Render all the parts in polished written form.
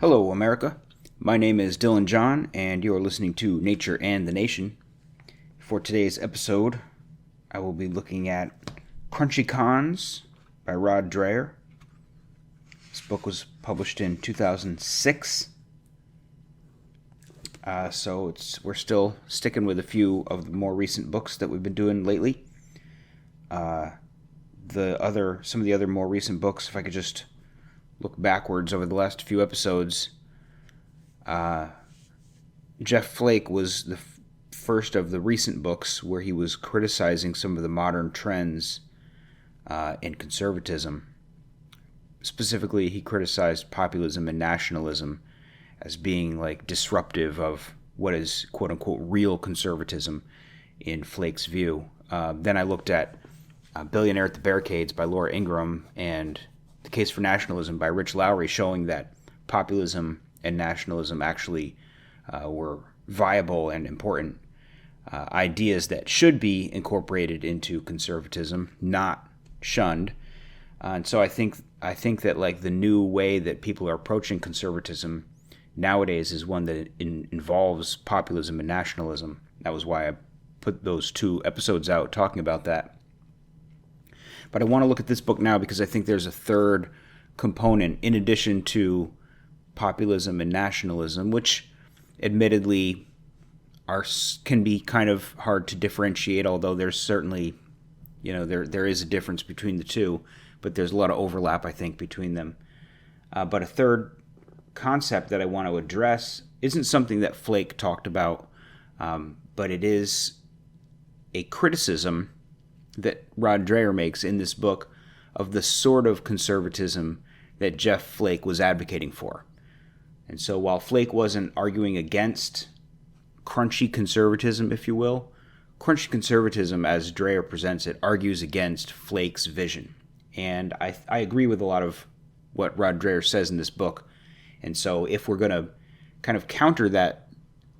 Hello, America. My name is Dylan John, and you are listening to Nature and the Nation. For today's episode, I will be looking at Crunchy Cons by Rd Dreher. This book was published in 2006. So we're still sticking with a few of the more recent books that we've been doing lately. Some of the other more recent books, if I could just look backwards over the last few episodes, Jeff Flake was the first of the recent books where he was criticizing some of the modern trends in conservatism. Specifically, he criticized populism and nationalism as being like disruptive of what is quote-unquote real conservatism in Flake's view. Then I looked at Billionaire at the Barricades by Laura Ingraham and The Case for Nationalism by Rich Lowry, showing that populism and nationalism actually were viable and important ideas that should be incorporated into conservatism, not shunned. And so I think that like the new way that people are approaching conservatism nowadays is one that involves populism and nationalism. That was why I put those two episodes out talking about that. But I want to look at this book now because I think there's a third component in addition to populism and nationalism, which admittedly can be kind of hard to differentiate, although there's certainly, there is a difference between the two, but there's a lot of overlap, I think, between them. But a third concept that I want to address isn't something that Flake talked about, but it is a criticism that Rd Dreher makes in this book of the sort of conservatism that Jeff Flake was advocating for. And so while Flake wasn't arguing against crunchy conservatism, if you will, crunchy conservatism, as Dreher presents it, argues against Flake's vision. And I agree with a lot of what Rd Dreher says in this book. And so if we're going to kind of counter that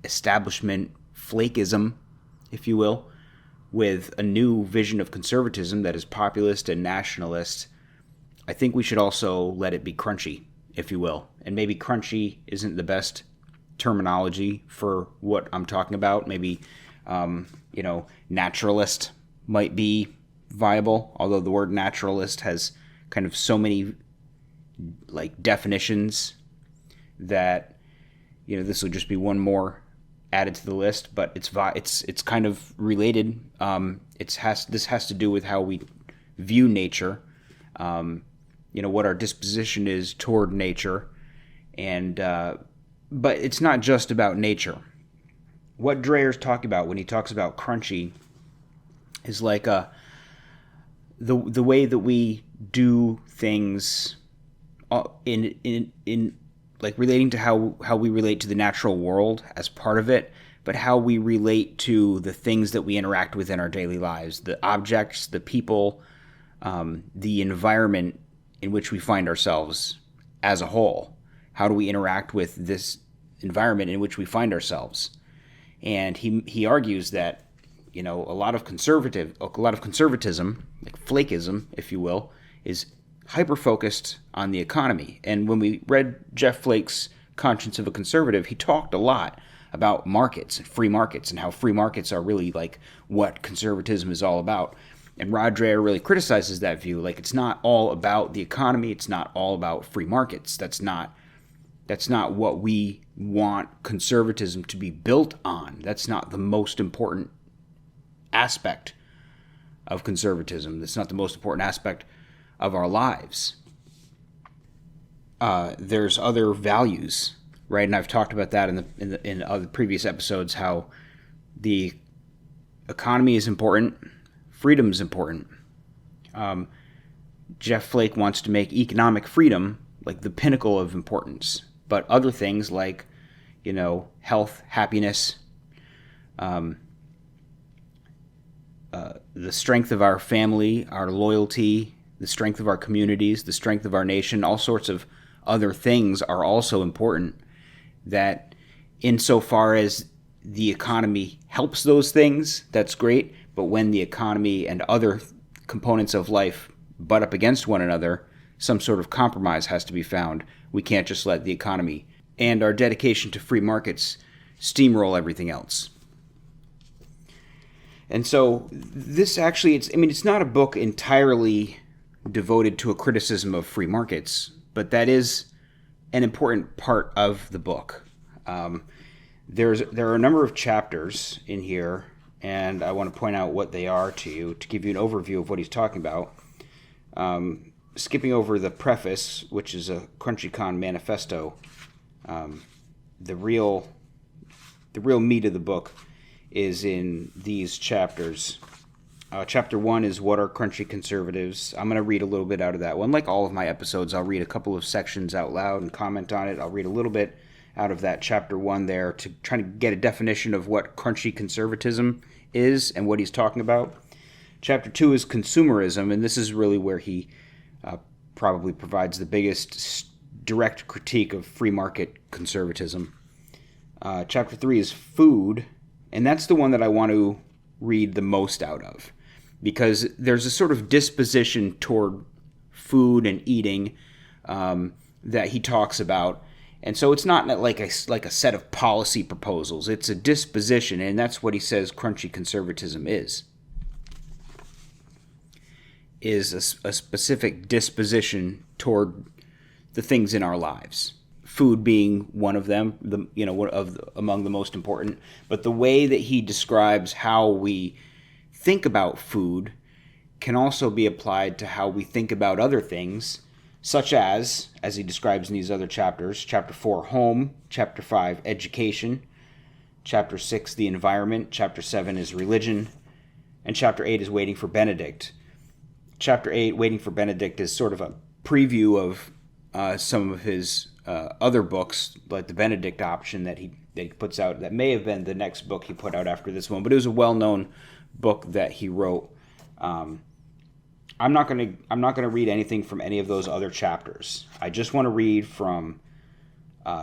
establishment Flakeism, if you will, with a new vision of conservatism that is populist and nationalist, I think we should also let it be crunchy, if you will. And maybe crunchy isn't the best terminology for what I'm talking about. Maybe, naturalist might be viable, although the word naturalist has kind of so many like definitions that, this will just be one more added to the list, but it's kind of related. This has to do with how we view nature, what our disposition is toward nature, and but it's not just about nature. What Dreher's talking about when he talks about crunchy is like the way that we do things in like relating to how we relate to the natural world as part of it, but how we relate to the things that we interact with in our daily lives, the objects, the people, the environment in which we find ourselves as a whole. How do we interact with this environment in which we find ourselves? And he argues that, a lot of conservatism, like Flakeism, if you will, is hyper-focused on the economy. And when we read Jeff Flake's Conscience of a Conservative, he talked a lot about markets and free markets and how free markets are really like what conservatism is all about. And Rd Dreher really criticizes that view. Like, it's not all about the economy. It's not all about free markets. That's not what we want conservatism to be built on. That's not the most important aspect of conservatism. That's not the most important aspect of our lives. There's other values, right? And I've talked about that in other previous episodes, how the economy is important, freedom is important. Jeff Flake wants to make economic freedom like the pinnacle of importance, but other things like, health, happiness, the strength of our family, our loyalty, the strength of our communities, the strength of our nation, all sorts of other things are also important, that insofar as the economy helps those things, that's great, but when the economy and other components of life butt up against one another, some sort of compromise has to be found. We can't just let the economy and our dedication to free markets steamroll everything else. And so this actually, it's not a book entirely devoted to a criticism of free markets, but that is an important part of the book. There are a number of chapters in here, and I want to point out what they are to you to give you an overview of what he's talking about. Skipping over the preface, which is a CrunchyCon manifesto, the real meat of the book is in these chapters. Chapter 1 is What Are Crunchy Conservatives? I'm going to read a little bit out of that one. Like all of my episodes, I'll read a couple of sections out loud and comment on it. I'll read a little bit out of that Chapter 1 there to try to get a definition of what crunchy conservatism is and what he's talking about. Chapter 2 is Consumerism, and this is really where he probably provides the biggest direct critique of free market conservatism. Chapter 3 is Food, and that's the one that I want to read the most out of, because there's a sort of disposition toward food and eating that he talks about. And so it's not like a set of policy proposals. It's a disposition, and that's what he says crunchy conservatism is a specific disposition toward the things in our lives. Food being one of them, among the most important. But the way that he describes how we think about food can also be applied to how we think about other things, such as he describes in these other chapters. Chapter 4, Home. Chapter 5, Education. Chapter 6, The Environment. Chapter 7 is Religion. And Chapter 8 is Waiting for Benedict. Chapter 8, Waiting for Benedict, is sort of a preview of some of his other books, like the Benedict option that he puts out. That may have been the next book he put out after this one, but it was a well-known book that he wrote. I'm not gonna read anything from any of those other chapters. I just want to read from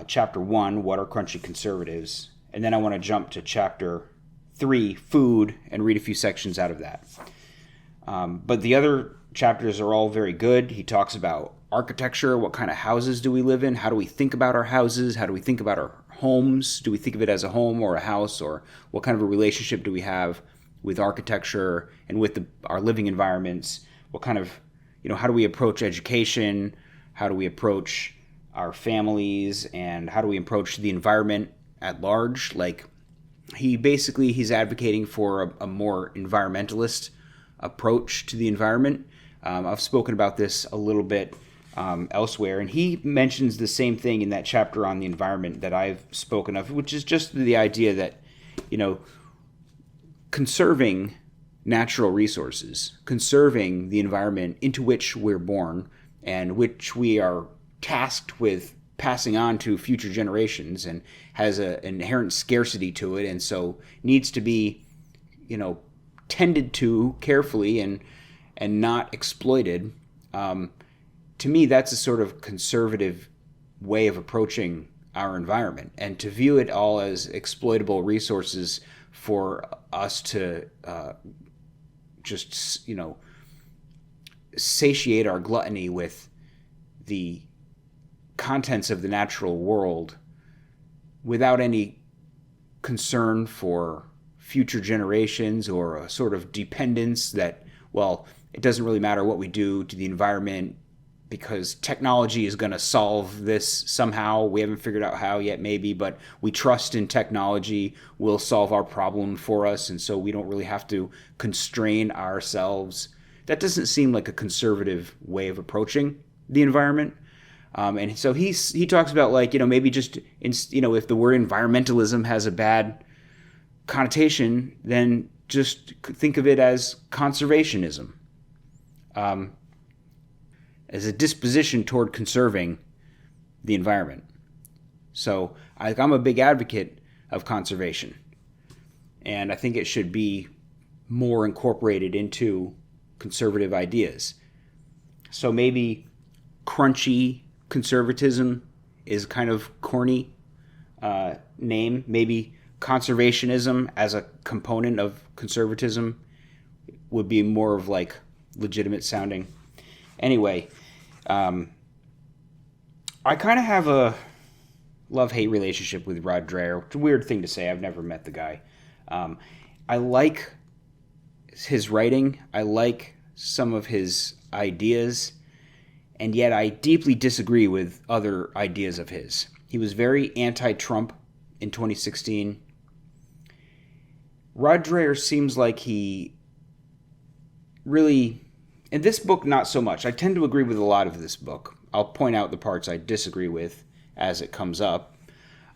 Chapter 1, What Are Crunchy Conservatives, and then I want to jump to Chapter 3, Food, and read a few sections out of that. But the other chapters are all very good. He talks about architecture. What kind of houses do we live in? How do we think about our houses? How do we think about our homes? Do we think of it as a home or a house? Or what kind of a relationship do we have with architecture and with our living environments? What kind of, how do we approach education? How do we approach our families? And how do we approach the environment at large? Like, he's advocating for a more environmentalist approach to the environment. I've spoken about this a little bit elsewhere, and he mentions the same thing in that chapter on the environment that I've spoken of, which is just the idea that, conserving natural resources, conserving the environment into which we're born and which we are tasked with passing on to future generations, and has an inherent scarcity to it, and so needs to be, tended to carefully and not exploited. To me, that's a sort of conservative way of approaching our environment, and to view it all as exploitable resources for us to satiate our gluttony with the contents of the natural world without any concern for future generations, or a sort of dependence that, it doesn't really matter what we do to the environment because technology is going to solve this somehow. We haven't figured out how yet, maybe, but we trust in technology will solve our problem for us, and so we don't really have to constrain ourselves. That doesn't seem like a conservative way of approaching the environment. And so he talks about, maybe just, if the word environmentalism has a bad connotation, then just think of it as conservationism, as a disposition toward conserving the environment. So I'm a big advocate of conservation, and I think it should be more incorporated into conservative ideas. So maybe crunchy conservatism is kind of corny name. Maybe conservationism as a component of conservatism would be more of legitimate sounding. Anyway, Um, I kind of have a love-hate relationship with Rd Dreher. It's a weird thing to say. I've never met the guy. Um, I like his writing. I like some of his ideas, and yet I deeply disagree with other ideas of his. He was very anti-Trump in 2016. Rd Dreher seems like he really, in this book, not so much. I tend to agree with a lot of this book. I'll point out the parts I disagree with as it comes up.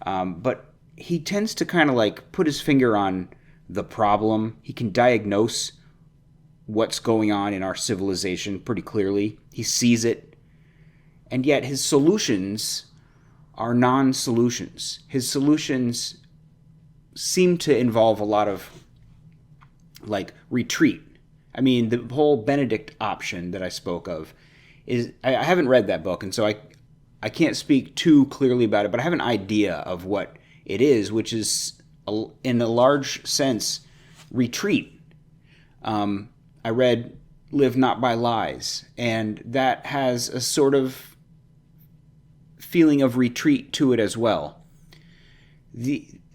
But he tends to kind of like put his finger on the problem. He can diagnose what's going on in our civilization pretty clearly. He sees it. And yet his solutions are non-solutions. His solutions seem to involve a lot of like retreat. I mean, the whole Benedict option that I spoke of is, I haven't read that book, and so I can't speak too clearly about it, but I have an idea of what it is, which is, in a large sense, retreat. I read Live Not by Lies, and that has a sort of feeling of retreat to it as well.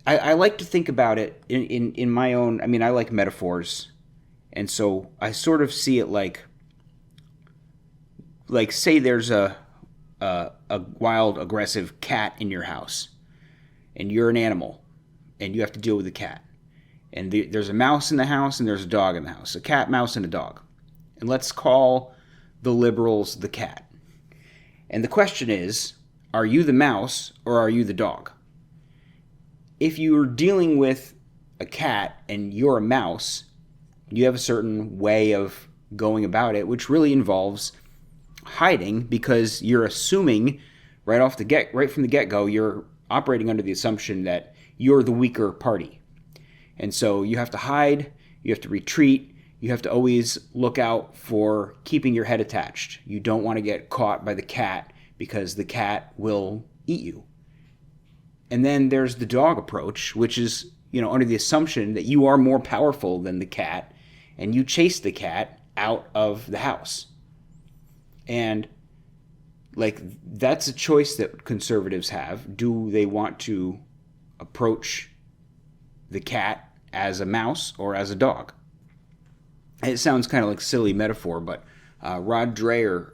I like to think about it in my own, I mean, I like metaphors, and so I sort of see it like say there's a wild, aggressive cat in your house, and you're an animal, and you have to deal with the cat. And there's a mouse in the house, and there's a dog in the house. A cat, mouse, and a dog. And let's call the liberals the cat. And the question is, are you the mouse, or are you the dog? If you're dealing with a cat, and you're a mouse, you have a certain way of going about it, which really involves hiding, because you're assuming right from the get-go, you're operating under the assumption that you're the weaker party. And so you have to hide, you have to retreat, you have to always look out for keeping your head attached. You don't want to get caught by the cat, because the cat will eat you. And then there's the dog approach, which is, under the assumption that you are more powerful than the cat, and you chase the cat out of the house. And that's a choice that conservatives have. Do they want to approach the cat as a mouse or as a dog? It sounds kind of like a silly metaphor, but Rd Dreher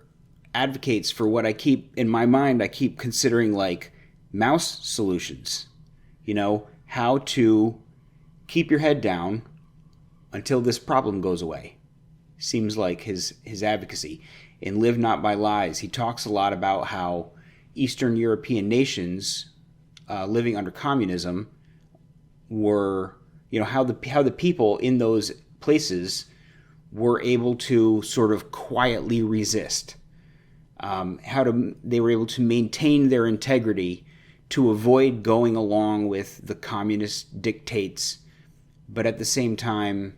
advocates for what I keep considering like mouse solutions. How to keep your head down until this problem goes away. Seems like his advocacy. In Live Not by Lies, he talks a lot about how Eastern European nations living under communism were, how the people in those places were able to sort of quietly resist. They were able to maintain their integrity to avoid going along with the communist dictates, but at the same time,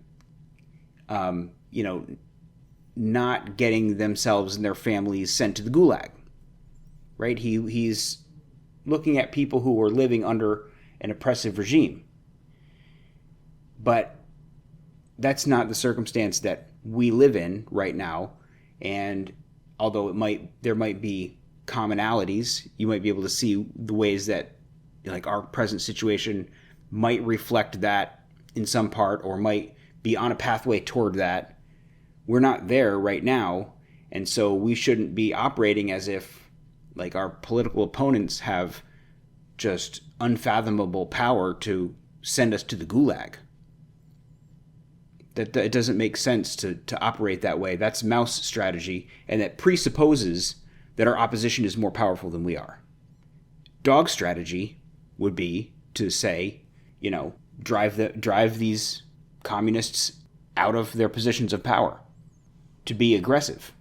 not getting themselves and their families sent to the gulag, right? He's looking at people who were living under an oppressive regime. But that's not the circumstance that we live in right now. And although there might be commonalities, you might be able to see the ways that like our present situation might reflect that in some part, or might be on a pathway toward that. We're not there right now, and so we shouldn't be operating as if like our political opponents have just unfathomable power to send us to the gulag. That it doesn't make sense to operate that way. That's mouse strategy, and that presupposes that our opposition is more powerful than we are. Dog strategy would be to say, drive these communists out of their positions of power, to be aggressive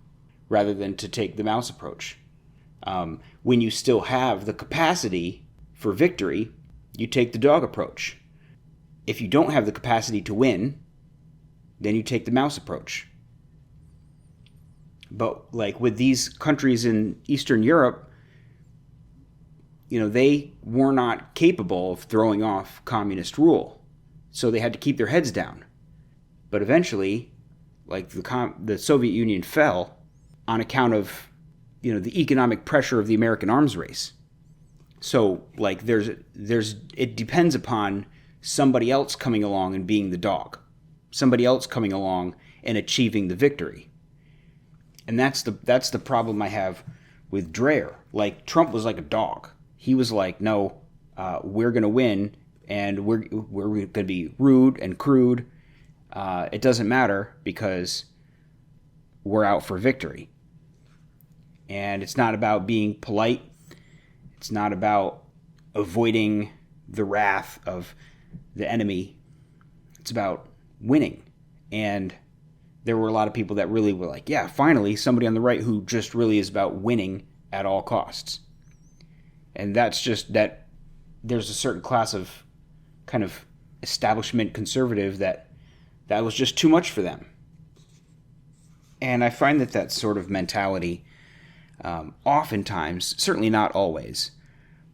rather than to take the mouse approach. When you still have the capacity for victory, you take the dog approach. If you don't have the capacity to win, then you take the mouse approach. But like with these countries in Eastern Europe, they were not capable of throwing off communist rule, so they had to keep their heads down. But eventually, like the Soviet Union fell on account of the economic pressure of the American arms race. So like it depends upon somebody else coming along and being the dog, somebody else coming along and achieving the victory. And that's the problem I have with Dreher. Like, Trump was like a dog. He was like, no, we're going to win, and we're going to be rude and crude. It doesn't matter because we're out for victory. And it's not about being polite. It's not about avoiding the wrath of the enemy. It's about winning. And there were a lot of people that really were like, yeah, finally, somebody on the right who just really is about winning at all costs. And that's just that there's a certain class of kind of establishment conservative that was just too much for them. And I find that sort of mentality oftentimes, certainly not always,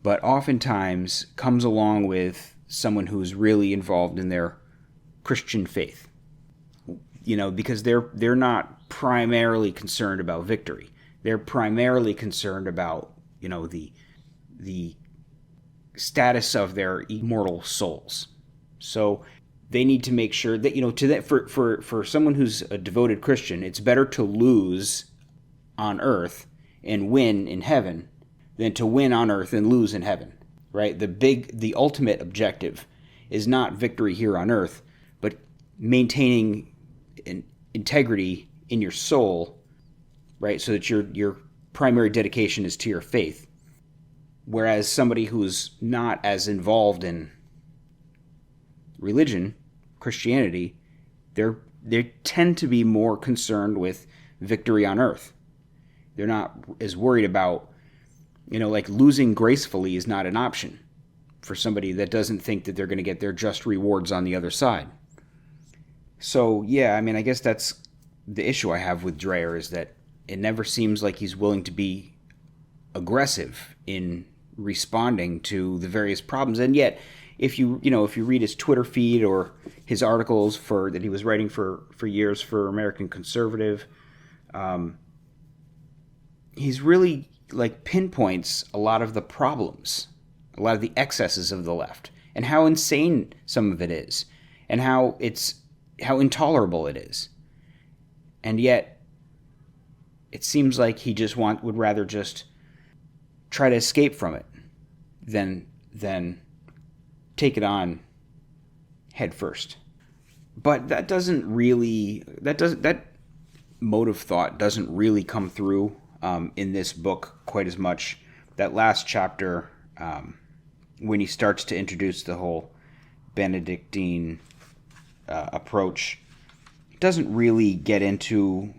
but oftentimes comes along with someone who's really involved in their Christian faith. Because they're not primarily concerned about victory. They're primarily concerned about, the status of their immortal souls. So they need to make sure that, for someone who's a devoted Christian, it's better to lose on earth and win in heaven than to win on earth and lose in heaven, right? The ultimate objective is not victory here on earth, but maintaining an integrity in your soul, right? So that your primary dedication is to your faith. Whereas somebody who's not as involved in religion, Christianity, they tend to be more concerned with victory on earth. They're not as worried about, like, losing gracefully is not an option for somebody that doesn't think that they're going to get their just rewards on the other side. So, yeah, I guess that's the issue I have with Dreher, is that it never seems like he's willing to be aggressive in responding to the various problems. And yet, if you read his Twitter feed or his articles that he was writing for years for American Conservative, he's really, like, pinpoints a lot of the problems, a lot of the excesses of the left, and how insane some of it is, and how intolerable it is. And yet, it seems like he just would rather just try to escape from it than take it on head first. But that mode of thought doesn't really come through in this book quite as much. That last chapter, when he starts to introduce the whole Benedictine approach, doesn't really get into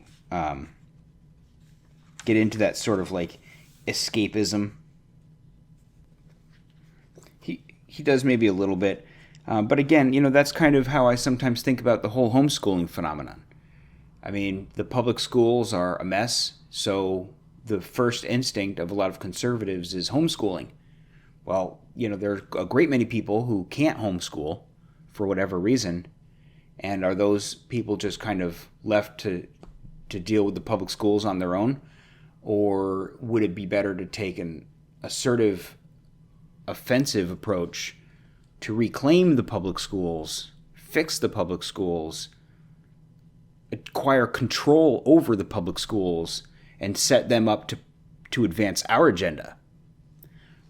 that sort of like escapism. He does maybe a little bit, but again, that's kind of how I sometimes think about the whole homeschooling phenomenon. The public schools are a mess, so the first instinct of a lot of conservatives is homeschooling. Well, there are a great many people who can't homeschool for whatever reason, and are those people just kind of left to deal with the public schools on their own? Or would it be better to take an assertive, offensive approach to reclaim the public schools, fix the public schools, acquire control over the public schools, and set them up to advance our agenda,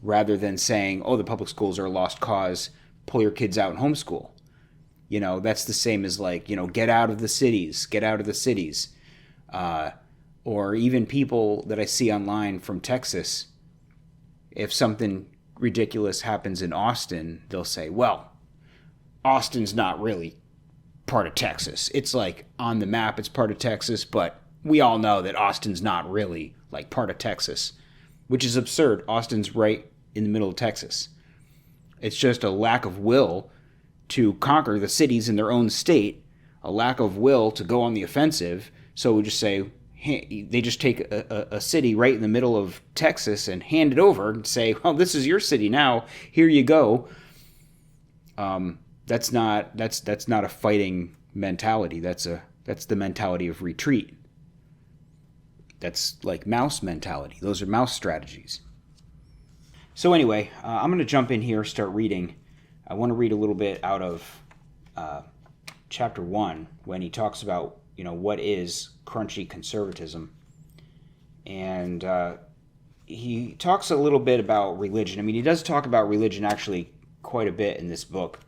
rather than saying, oh, the public schools are a lost cause, pull your kids out and homeschool? That's the same as like, get out of the cities. Or even people that I see online from Texas, if something ridiculous happens in Austin, they'll say, well, Austin's not really part of Texas. It's like on the map, it's part of Texas, but we all know that Austin's not really like part of Texas, which is absurd. Austin's right in the middle of Texas. It's just a lack of will to conquer the cities in their own state, a lack of will to go on the offensive. So we just say, they just take a city right in the middle of Texas and hand it over and say, well, this is your city now. Here you go. That's not a fighting mentality. That's the mentality of retreat. That's like mouse mentality. Those are mouse strategies. So anyway, I'm going to jump in here, start reading. I want to read a little bit out of chapter 1 when he talks about, what is crunchy conservatism. And he talks a little bit about religion. I mean, he does talk about religion actually quite a bit in this book.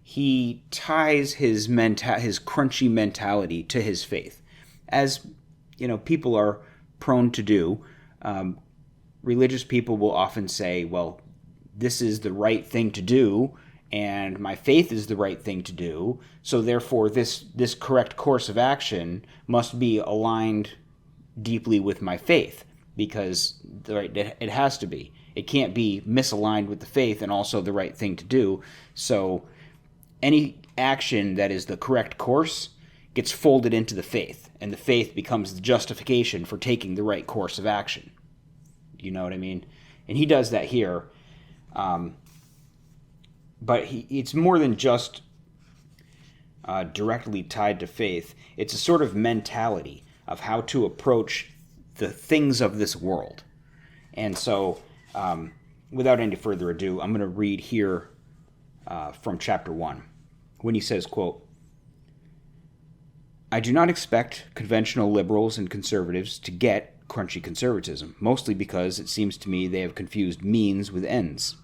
He ties his crunchy mentality to his faith, as people are prone to do. Religious people will often say, well, this is the right thing to do, and my faith is the right thing to do, so therefore this correct course of action must be aligned deeply with my faith, because it has to be. It can't be misaligned with the faith and also the right thing to do. So any action that is the correct course gets folded into the faith, and the faith becomes the justification for taking the right course of action. You know what I mean? And he does that here. But it's more than just directly tied to faith. It's a sort of mentality of how to approach the things of this world. And so, without any further ado, I'm going to read here from chapter 1, when he says, quote, "I do not expect conventional liberals and conservatives to get crunchy conservatism, mostly because it seems to me they have confused means with ends.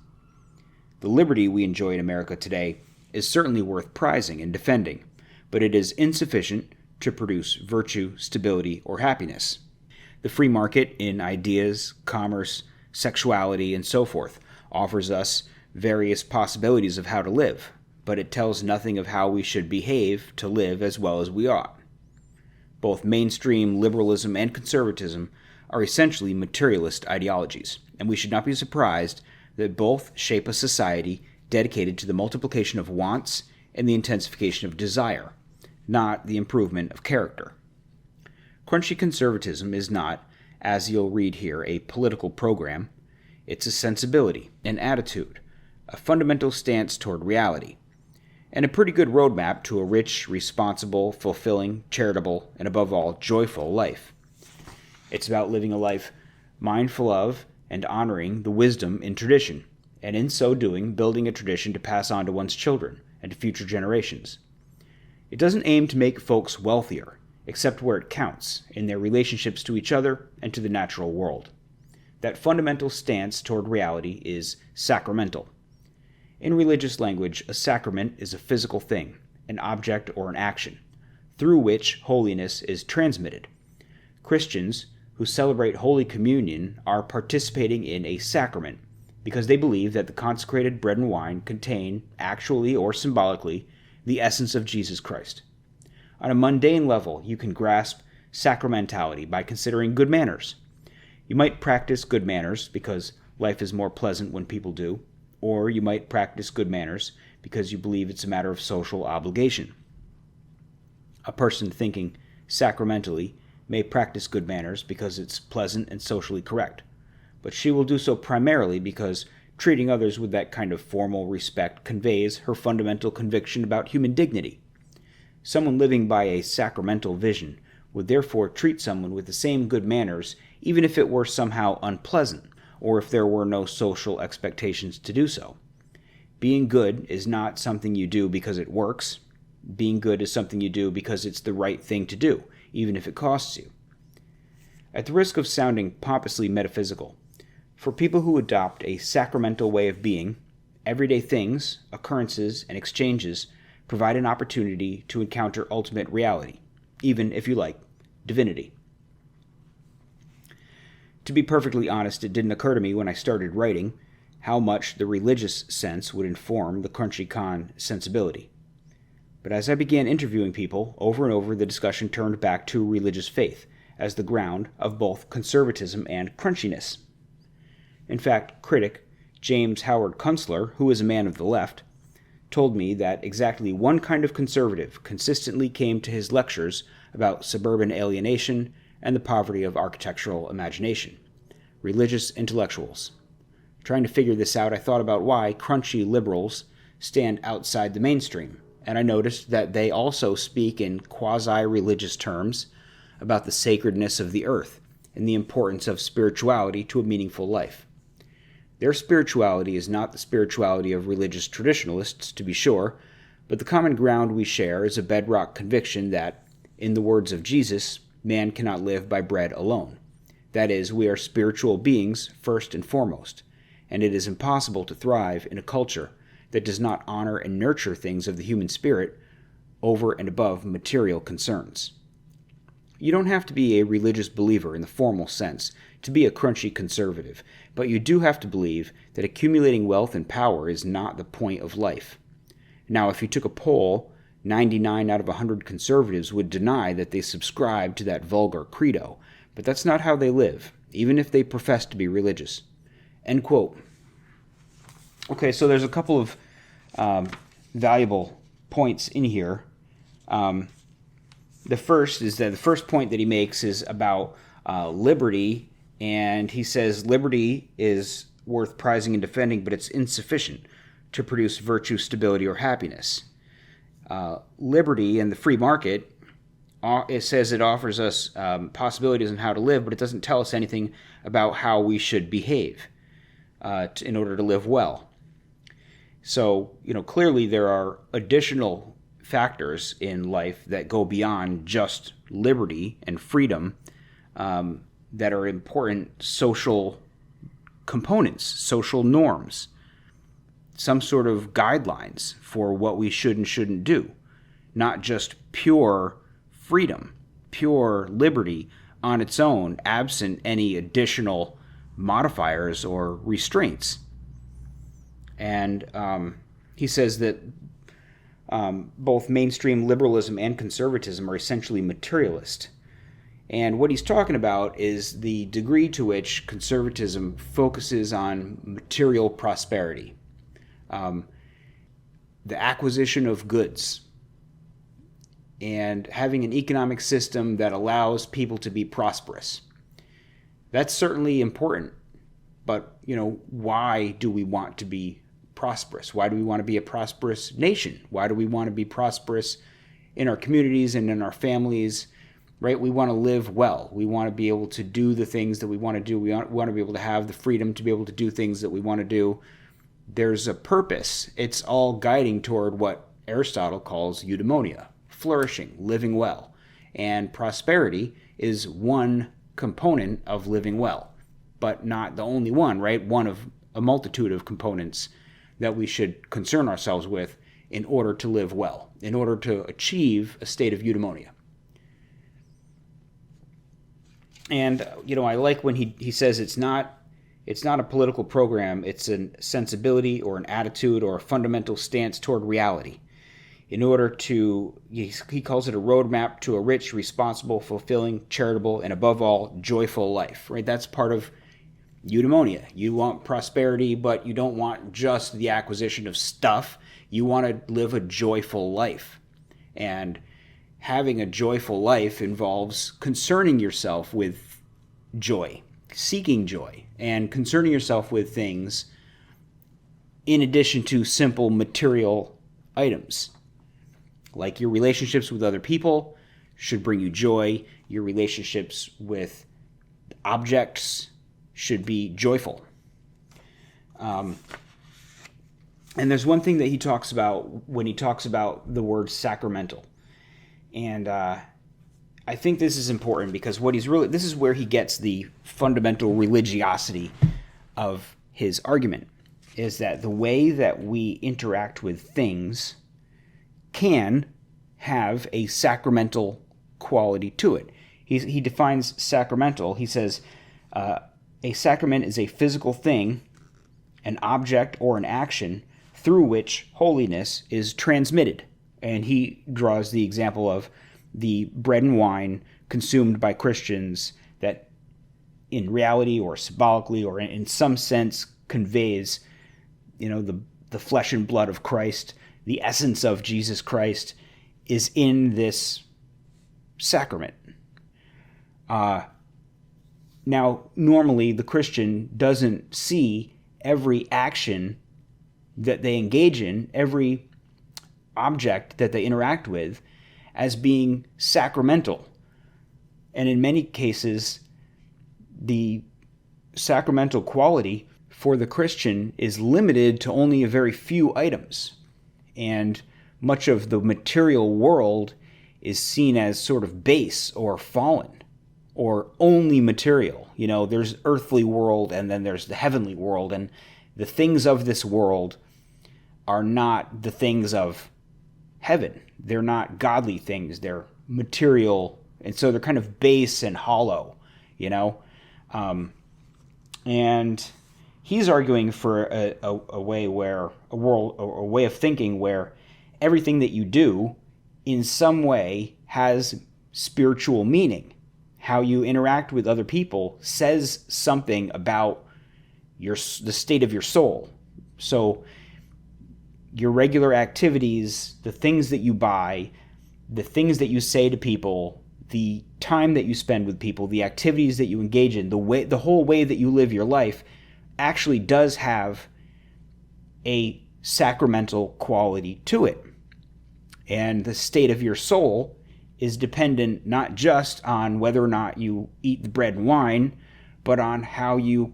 The liberty we enjoy in America today is certainly worth prizing and defending, but it is insufficient to produce virtue, stability, or happiness. The free market in ideas, commerce, sexuality, and so forth offers us various possibilities of how to live, but it tells nothing of how we should behave to live as well as we ought. Both mainstream liberalism and conservatism are essentially materialist ideologies, and we should not be surprised that both shape a society dedicated to the multiplication of wants and the intensification of desire, not the improvement of character. Crunchy conservatism is not, as you'll read here, a political program. It's a sensibility, an attitude, a fundamental stance toward reality, and a pretty good roadmap to a rich, responsible, fulfilling, charitable, and above all, joyful life. It's about living a life mindful of and honoring the wisdom in tradition, and in so doing, building a tradition to pass on to one's children and to future generations. It doesn't aim to make folks wealthier, except where it counts, in their relationships to each other and to the natural world. That fundamental stance toward reality is sacramental. In religious language, a sacrament is a physical thing, an object or an action, through which holiness is transmitted. Christians who celebrate Holy Communion are participating in a sacrament because they believe that the consecrated bread and wine contain, actually or symbolically, the essence of Jesus Christ. On a mundane level, you can grasp sacramentality by considering good manners. You might practice good manners because life is more pleasant when people do, or you might practice good manners because you believe it's a matter of social obligation. A person thinking sacramentally may practice good manners because it's pleasant and socially correct, but she will do so primarily because treating others with that kind of formal respect conveys her fundamental conviction about human dignity. Someone living by a sacramental vision would therefore treat someone with the same good manners even if it were somehow unpleasant, or if there were no social expectations to do so. Being good is not something you do because it works. Being good is something you do because it's the right thing to do, even if it costs you. At the risk of sounding pompously metaphysical, for people who adopt a sacramental way of being, everyday things, occurrences, and exchanges provide an opportunity to encounter ultimate reality, even, if you like, divinity. To be perfectly honest, it didn't occur to me when I started writing how much the religious sense would inform the crunchy con sensibility. But as I began interviewing people, over and over the discussion turned back to religious faith as the ground of both conservatism and crunchiness. In fact, critic James Howard Kunstler, who is a man of the left, told me that exactly one kind of conservative consistently came to his lectures about suburban alienation and the poverty of architectural imagination: religious intellectuals. Trying to figure this out, I thought about why crunchy liberals stand outside the mainstream, and I noticed that they also speak in quasi-religious terms about the sacredness of the earth and the importance of spirituality to a meaningful life. Their spirituality is not the spirituality of religious traditionalists, to be sure, but the common ground we share is a bedrock conviction that, in the words of Jesus, man cannot live by bread alone. That is, we are spiritual beings first and foremost, and it is impossible to thrive in a culture that does not honor and nurture things of the human spirit over and above material concerns. You don't have to be a religious believer in the formal sense to be a crunchy conservative, but you do have to believe that accumulating wealth and power is not the point of life. Now, if you took a poll, 99 out of 100 conservatives would deny that they subscribe to that vulgar credo, but that's not how they live, even if they profess to be religious. End quote. Okay, so there's a couple of valuable points in here. The first is that the first point that he makes is about liberty, and he says liberty is worth prizing and defending, but it's insufficient to produce virtue, stability, or happiness. Liberty and the free market, it says it offers us possibilities on how to live, but it doesn't tell us anything about how we should behave in order to live well. So, clearly there are additional factors in life that go beyond just liberty and freedom that are important social components, social norms, some sort of guidelines for what we should and shouldn't do, not just pure freedom, pure liberty on its own, absent any additional modifiers or restraints. And he says that both mainstream liberalism and conservatism are essentially materialist. And what he's talking about is the degree to which conservatism focuses on material prosperity, the acquisition of goods, and having an economic system that allows people to be prosperous. That's certainly important, but, why do we want to be prosperous? Why do we want to be a prosperous nation? Why do we want to be prosperous in our communities and in our families, right? We want to live well. We want to be able to do the things that we want to do. We want to be able to have the freedom to be able to do things that we want to do. There's a purpose. It's all guiding toward what Aristotle calls eudaimonia, flourishing, living well. And prosperity is one component of living well, but not the only one, right? One of a multitude of components that we should concern ourselves with in order to live well, in order to achieve a state of eudaimonia. And, I like when he says it's not a political program, it's a sensibility or an attitude or a fundamental stance toward reality. In order to, he calls it a roadmap to a rich, responsible, fulfilling, charitable, and above all, joyful life, right? That's part of eudaimonia. You want prosperity, but you don't want just the acquisition of stuff. You want to live a joyful life. And having a joyful life involves concerning yourself with joy, seeking joy, and concerning yourself with things in addition to simple material items. Like your relationships with other people should bring you joy. Your relationships with objects should be joyful. And there's one thing that he talks about when he talks about the word sacramental. And I think this is important because this is where he gets the fundamental religiosity of his argument, is that the way that we interact with things can have a sacramental quality to it. He defines sacramental. He says, a sacrament is a physical thing, an object or an action through which holiness is transmitted. And he draws the example of the bread and wine consumed by Christians that in reality or symbolically or in some sense conveys, the flesh and blood of Christ, the essence of Jesus Christ is in this sacrament. Now, normally the Christian doesn't see every action that they engage in, every object that they interact with, as being sacramental. And in many cases, the sacramental quality for the Christian is limited to only a very few items. And much of the material world is seen as sort of base or fallen or only material. You know, there's earthly world and then there's the heavenly world, and the things of this world are not the things of heaven. They're not godly things. They're material, and so they're kind of base and hollow, you know? And he's arguing for a way where a way of thinking where everything that you do in some way has spiritual meaning. How you interact with other people says something about the state of your soul. So your regular activities, the things that you buy, the things that you say to people, the time that you spend with people, the activities that you engage in, the whole way that you live your life actually does have a sacramental quality to it. And the state of your soul is dependent not just on whether or not you eat the bread and wine, but on how you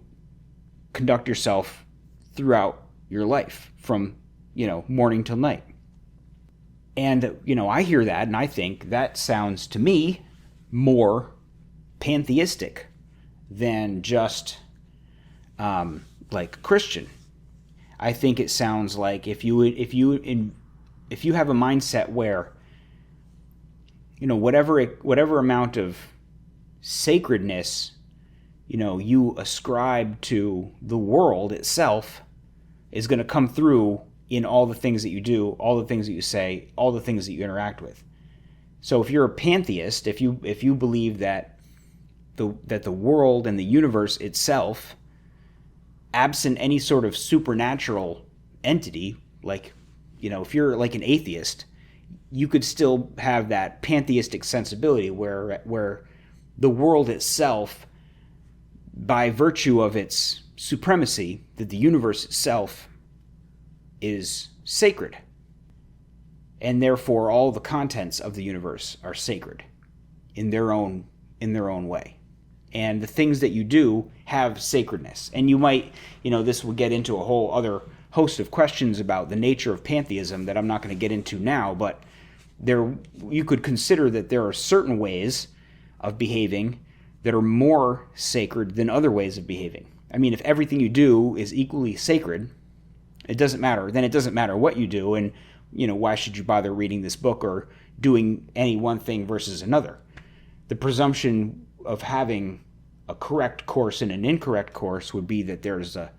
conduct yourself throughout your life from, morning till night. And, I hear that and I think that sounds to me more pantheistic than just like Christian. I think it sounds like if you have a mindset where whatever amount of sacredness you ascribe to the world itself is going to come through in all the things that you do, all the things that you say, all the things that you interact with. So if you're a pantheist, if you believe that the world and the universe itself, absent any sort of supernatural entity, like if you're like an atheist, you could still have that pantheistic sensibility where the world itself, by virtue of its supremacy, that the universe itself is sacred, and therefore all the contents of the universe are sacred in their own way, and the things that you do have sacredness. And you might, this will get into a whole other host of questions about the nature of pantheism that I'm not going to get into now, but you could consider that there are certain ways of behaving that are more sacred than other ways of behaving. I mean, if everything you do is equally sacred, it doesn't matter what you do, and why should you bother reading this book or doing any one thing versus another? The presumption of having a correct course and an incorrect course would be that there's a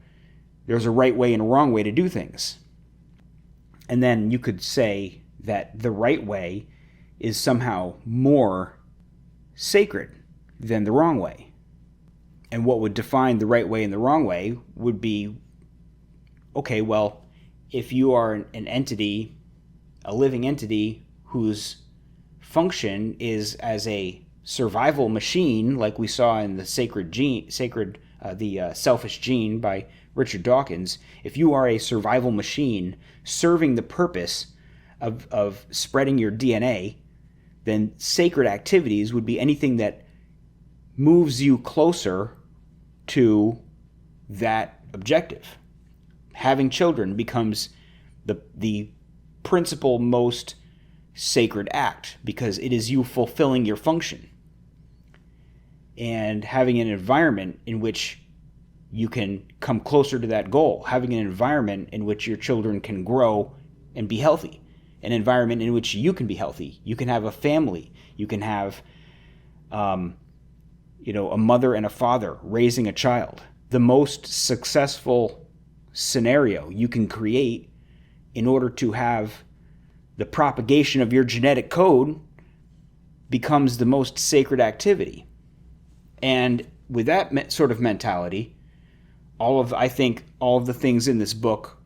right way and a wrong way to do things. And then you could say that the right way is somehow more sacred than the wrong way. And what would define the right way and the wrong way would be, okay, well, if you are an entity, a living entity whose function is as a survival machine, like we saw in the Selfish Gene by Richard Dawkins, if you are a survival machine serving the purpose of spreading your DNA, then sacred activities would be anything that moves you closer to that objective. Having children becomes the principal, most sacred act because it is you fulfilling your function. And having an environment in which you can come closer to that goal, having an environment in which your children can grow and be healthy, an environment in which you can be healthy, you can have a family, you can have a mother and a father raising a child. The most successful scenario you can create in order to have the propagation of your genetic code becomes the most sacred activity. And with that sort of mentality, I think all of the things in this book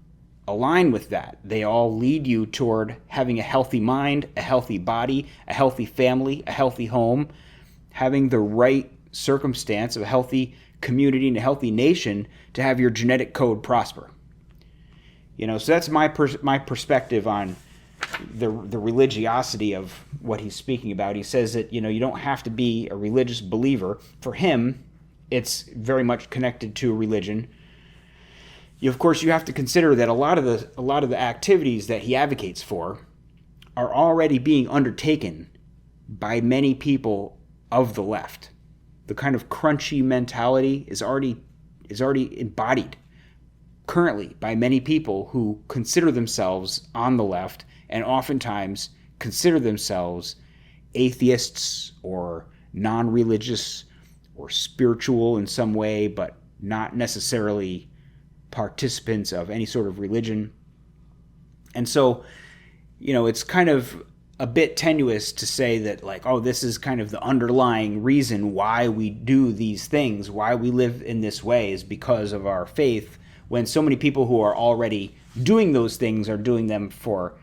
align with that. They all lead you toward having a healthy mind, a healthy body, a healthy family, a healthy home, having the right circumstance of a healthy community and a healthy nation to have your genetic code prosper. So that's my perspective on the religiosity of what he's speaking about. He says that you don't have to be a religious believer. For him, it's very much connected to religion. Of course, you have to consider that a lot of the activities that he advocates for are already being undertaken by many people of the left. The kind of crunchy mentality is already embodied currently by many people who consider themselves on the left and oftentimes consider themselves atheists or non-religious or spiritual in some way, but not necessarily participants of any sort of religion. And so, it's kind of a bit tenuous to say that, like, oh, this is kind of the underlying reason why we do these things, why we live in this way is because of our faith, when so many people who are already doing those things are doing them for,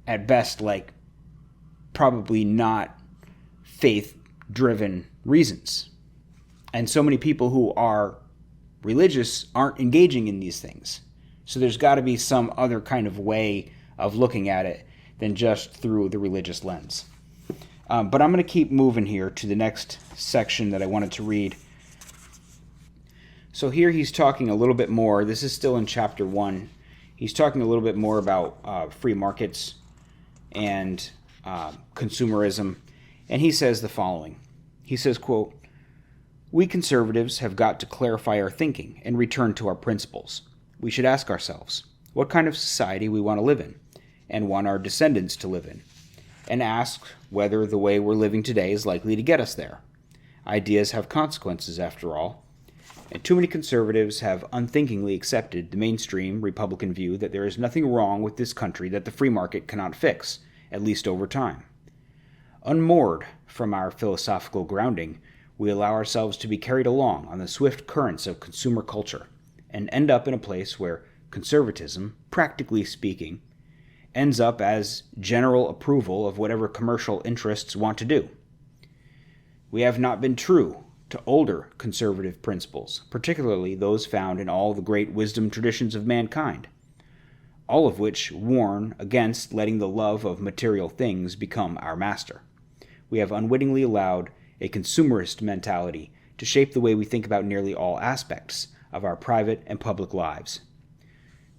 at best, like, probably not faith-driven reasons. And so many people who are religious aren't engaging in these things. So there's got to be some other kind of way of looking at it than just through the religious lens. But I'm going to keep moving here to the next section that I wanted to read. So here he's talking a little bit more. This is still in chapter 1. He's talking a little bit more about free markets and consumerism. And he says the following. He says, quote, "We conservatives have got to clarify our thinking and return to our principles. We should ask ourselves what kind of society we want to live in and want our descendants to live in, and ask whether the way we're living today is likely to get us there. Ideas have consequences, after all, and too many conservatives have unthinkingly accepted the mainstream Republican view that there is nothing wrong with this country that the free market cannot fix, at least over time. Unmoored from our philosophical grounding, we allow ourselves to be carried along on the swift currents of consumer culture and end up in a place where conservatism, practically speaking, ends up as general approval of whatever commercial interests want to do. We have not been true to older conservative principles, particularly those found in all the great wisdom traditions of mankind, all of which warn against letting the love of material things become our master. We have unwittingly allowed a consumerist mentality to shape the way we think about nearly all aspects of our private and public lives.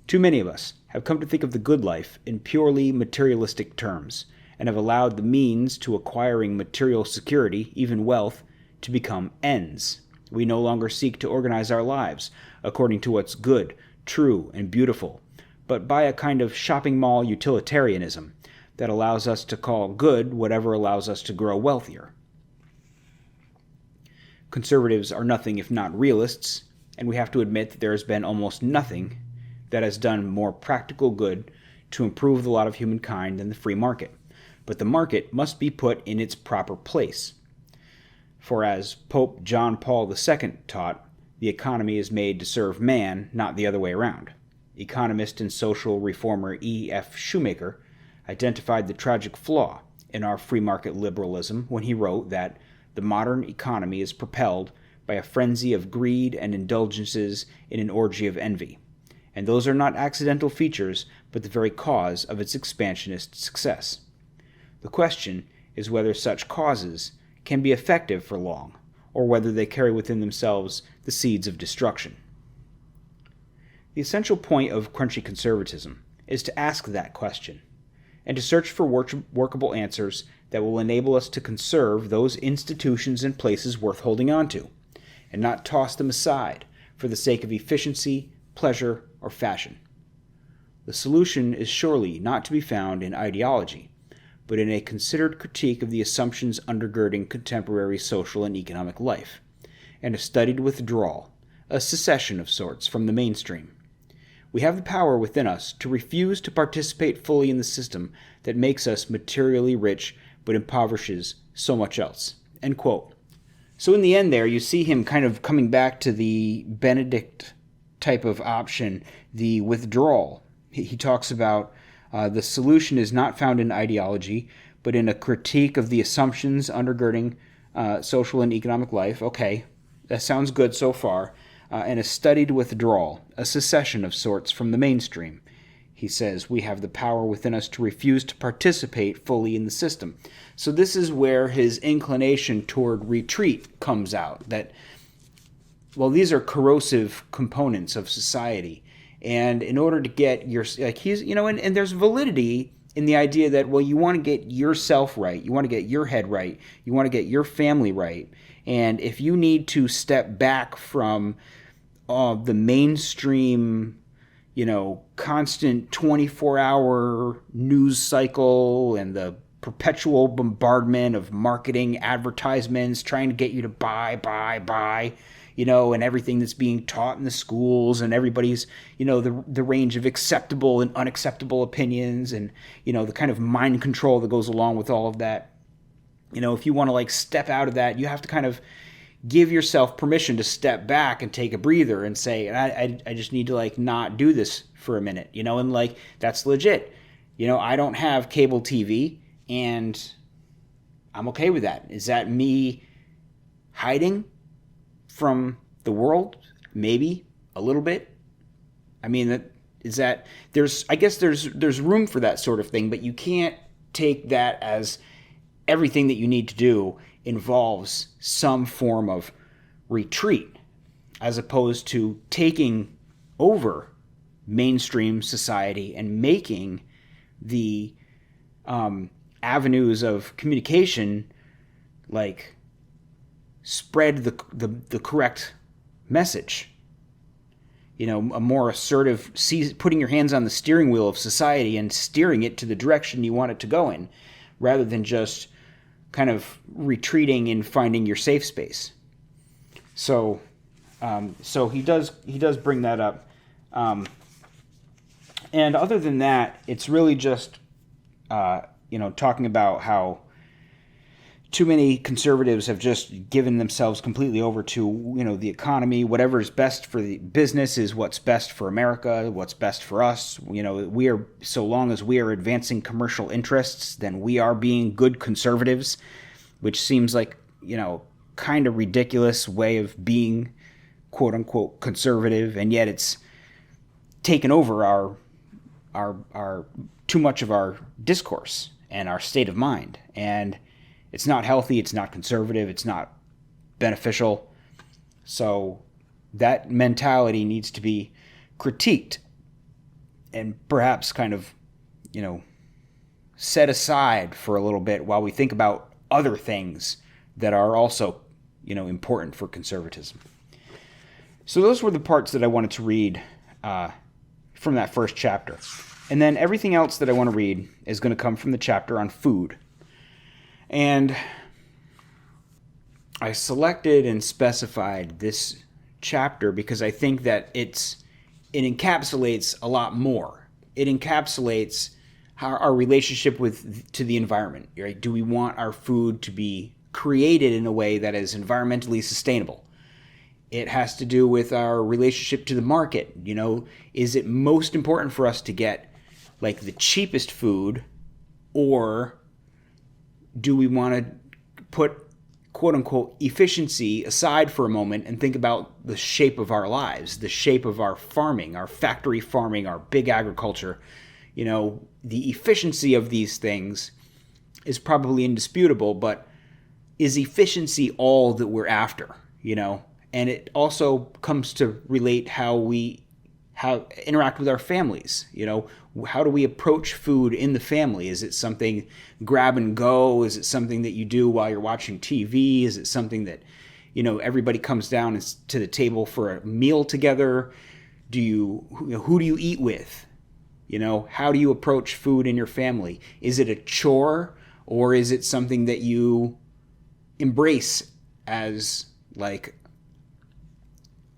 Too many of us have come to think of the good life in purely materialistic terms, and have allowed the means to acquiring material security, even wealth, to become ends. We no longer seek to organize our lives according to what's good, true, and beautiful, but by a kind of shopping mall utilitarianism that allows us to call good whatever allows us to grow wealthier. Conservatives are nothing if not realists, and we have to admit that there has been almost nothing that has done more practical good to improve the lot of humankind than the free market. But the market must be put in its proper place. For as Pope John Paul II taught, the economy is made to serve man, not the other way around. Economist and social reformer E.F. Shoemaker identified the tragic flaw in our free market liberalism when he wrote that the modern economy is propelled by a frenzy of greed and indulgences in an orgy of envy. And those are not accidental features, but the very cause of its expansionist success. The question is whether such causes can be effective for long, or whether they carry within themselves the seeds of destruction. The essential point of crunchy conservatism is to ask that question, and to search for workable answers that will enable us to conserve those institutions and places worth holding on to, and not toss them aside for the sake of efficiency, pleasure, or fashion. The solution is surely not to be found in ideology, but in a considered critique of the assumptions undergirding contemporary social and economic life, and a studied withdrawal, a secession of sorts from the mainstream. We have the power within us to refuse to participate fully in the system that makes us materially rich but impoverishes so much else." End quote. So in the end there, you see him kind of coming back to the Benedict type of option, the withdrawal. He talks about the solution is not found in ideology, but in a critique of the assumptions undergirding social and economic life. Okay, that sounds good so far. And a studied withdrawal, a secession of sorts from the mainstream. He says, we have the power within us to refuse to participate fully in the system. So this is where his inclination toward retreat comes out, that well, these are corrosive components of society. And in order to get your, like he's, and there's validity in the idea that, well, you want to get yourself right. You want to get your head right. You want to get your family right. And if you need to step back from the mainstream, constant 24-hour news cycle and the perpetual bombardment of marketing advertisements trying to get you to buy, and everything that's being taught in the schools and everybody's, the range of acceptable and unacceptable opinions and, the kind of mind control that goes along with all of that. If you want to like step out of that, you have to kind of give yourself permission to step back and take a breather and say, I just need to like not do this for a minute, and like that's legit. I don't have cable TV and I'm okay with that. Is that me hiding from the world? Maybe a little bit. I mean, I guess there's room for that sort of thing, but you can't take that as everything that you need to do involves some form of retreat, as opposed to taking over mainstream society and making the avenues of communication like spread the correct message. A more assertive, putting your hands on the steering wheel of society and steering it to the direction you want it to go in, rather than just kind of retreating and finding your safe space. So he does bring that up. And other than that, it's really just, talking about how too many conservatives have just given themselves completely over to, the economy. Whatever is best for the business is what's best for America, what's best for us. So long as we are advancing commercial interests, then we are being good conservatives, which seems like, kind of ridiculous way of being quote unquote conservative. And yet it's taken over our too much of our discourse and our state of mind. And it's not healthy, it's not conservative, it's not beneficial. So that mentality needs to be critiqued and perhaps kind of, set aside for a little bit while we think about other things that are also, important for conservatism. So those were the parts that I wanted to read from that first chapter. And then everything else that I want to read is going to come from the chapter on food. And I selected and specified this chapter because I think that it encapsulates a lot more. It encapsulates our relationship to the environment. Right? Do we want our food to be created in a way that is environmentally sustainable? It has to do with our relationship to the market. Is it most important for us to get like the cheapest food, or do we want to put quote-unquote efficiency aside for a moment and think about the shape of our lives, the shape of our farming, our factory farming, our big agriculture? The efficiency of these things is probably indisputable, but is efficiency all that we're after? And it also comes to relate how we interact with our families. How do we approach food in the family? Is it something grab and go? Is it something that you do while you're watching TV? Is it something that, everybody comes down to the table for a meal together? Who do you eat with? How do you approach food in your family? Is it a chore, or is it something that you embrace as like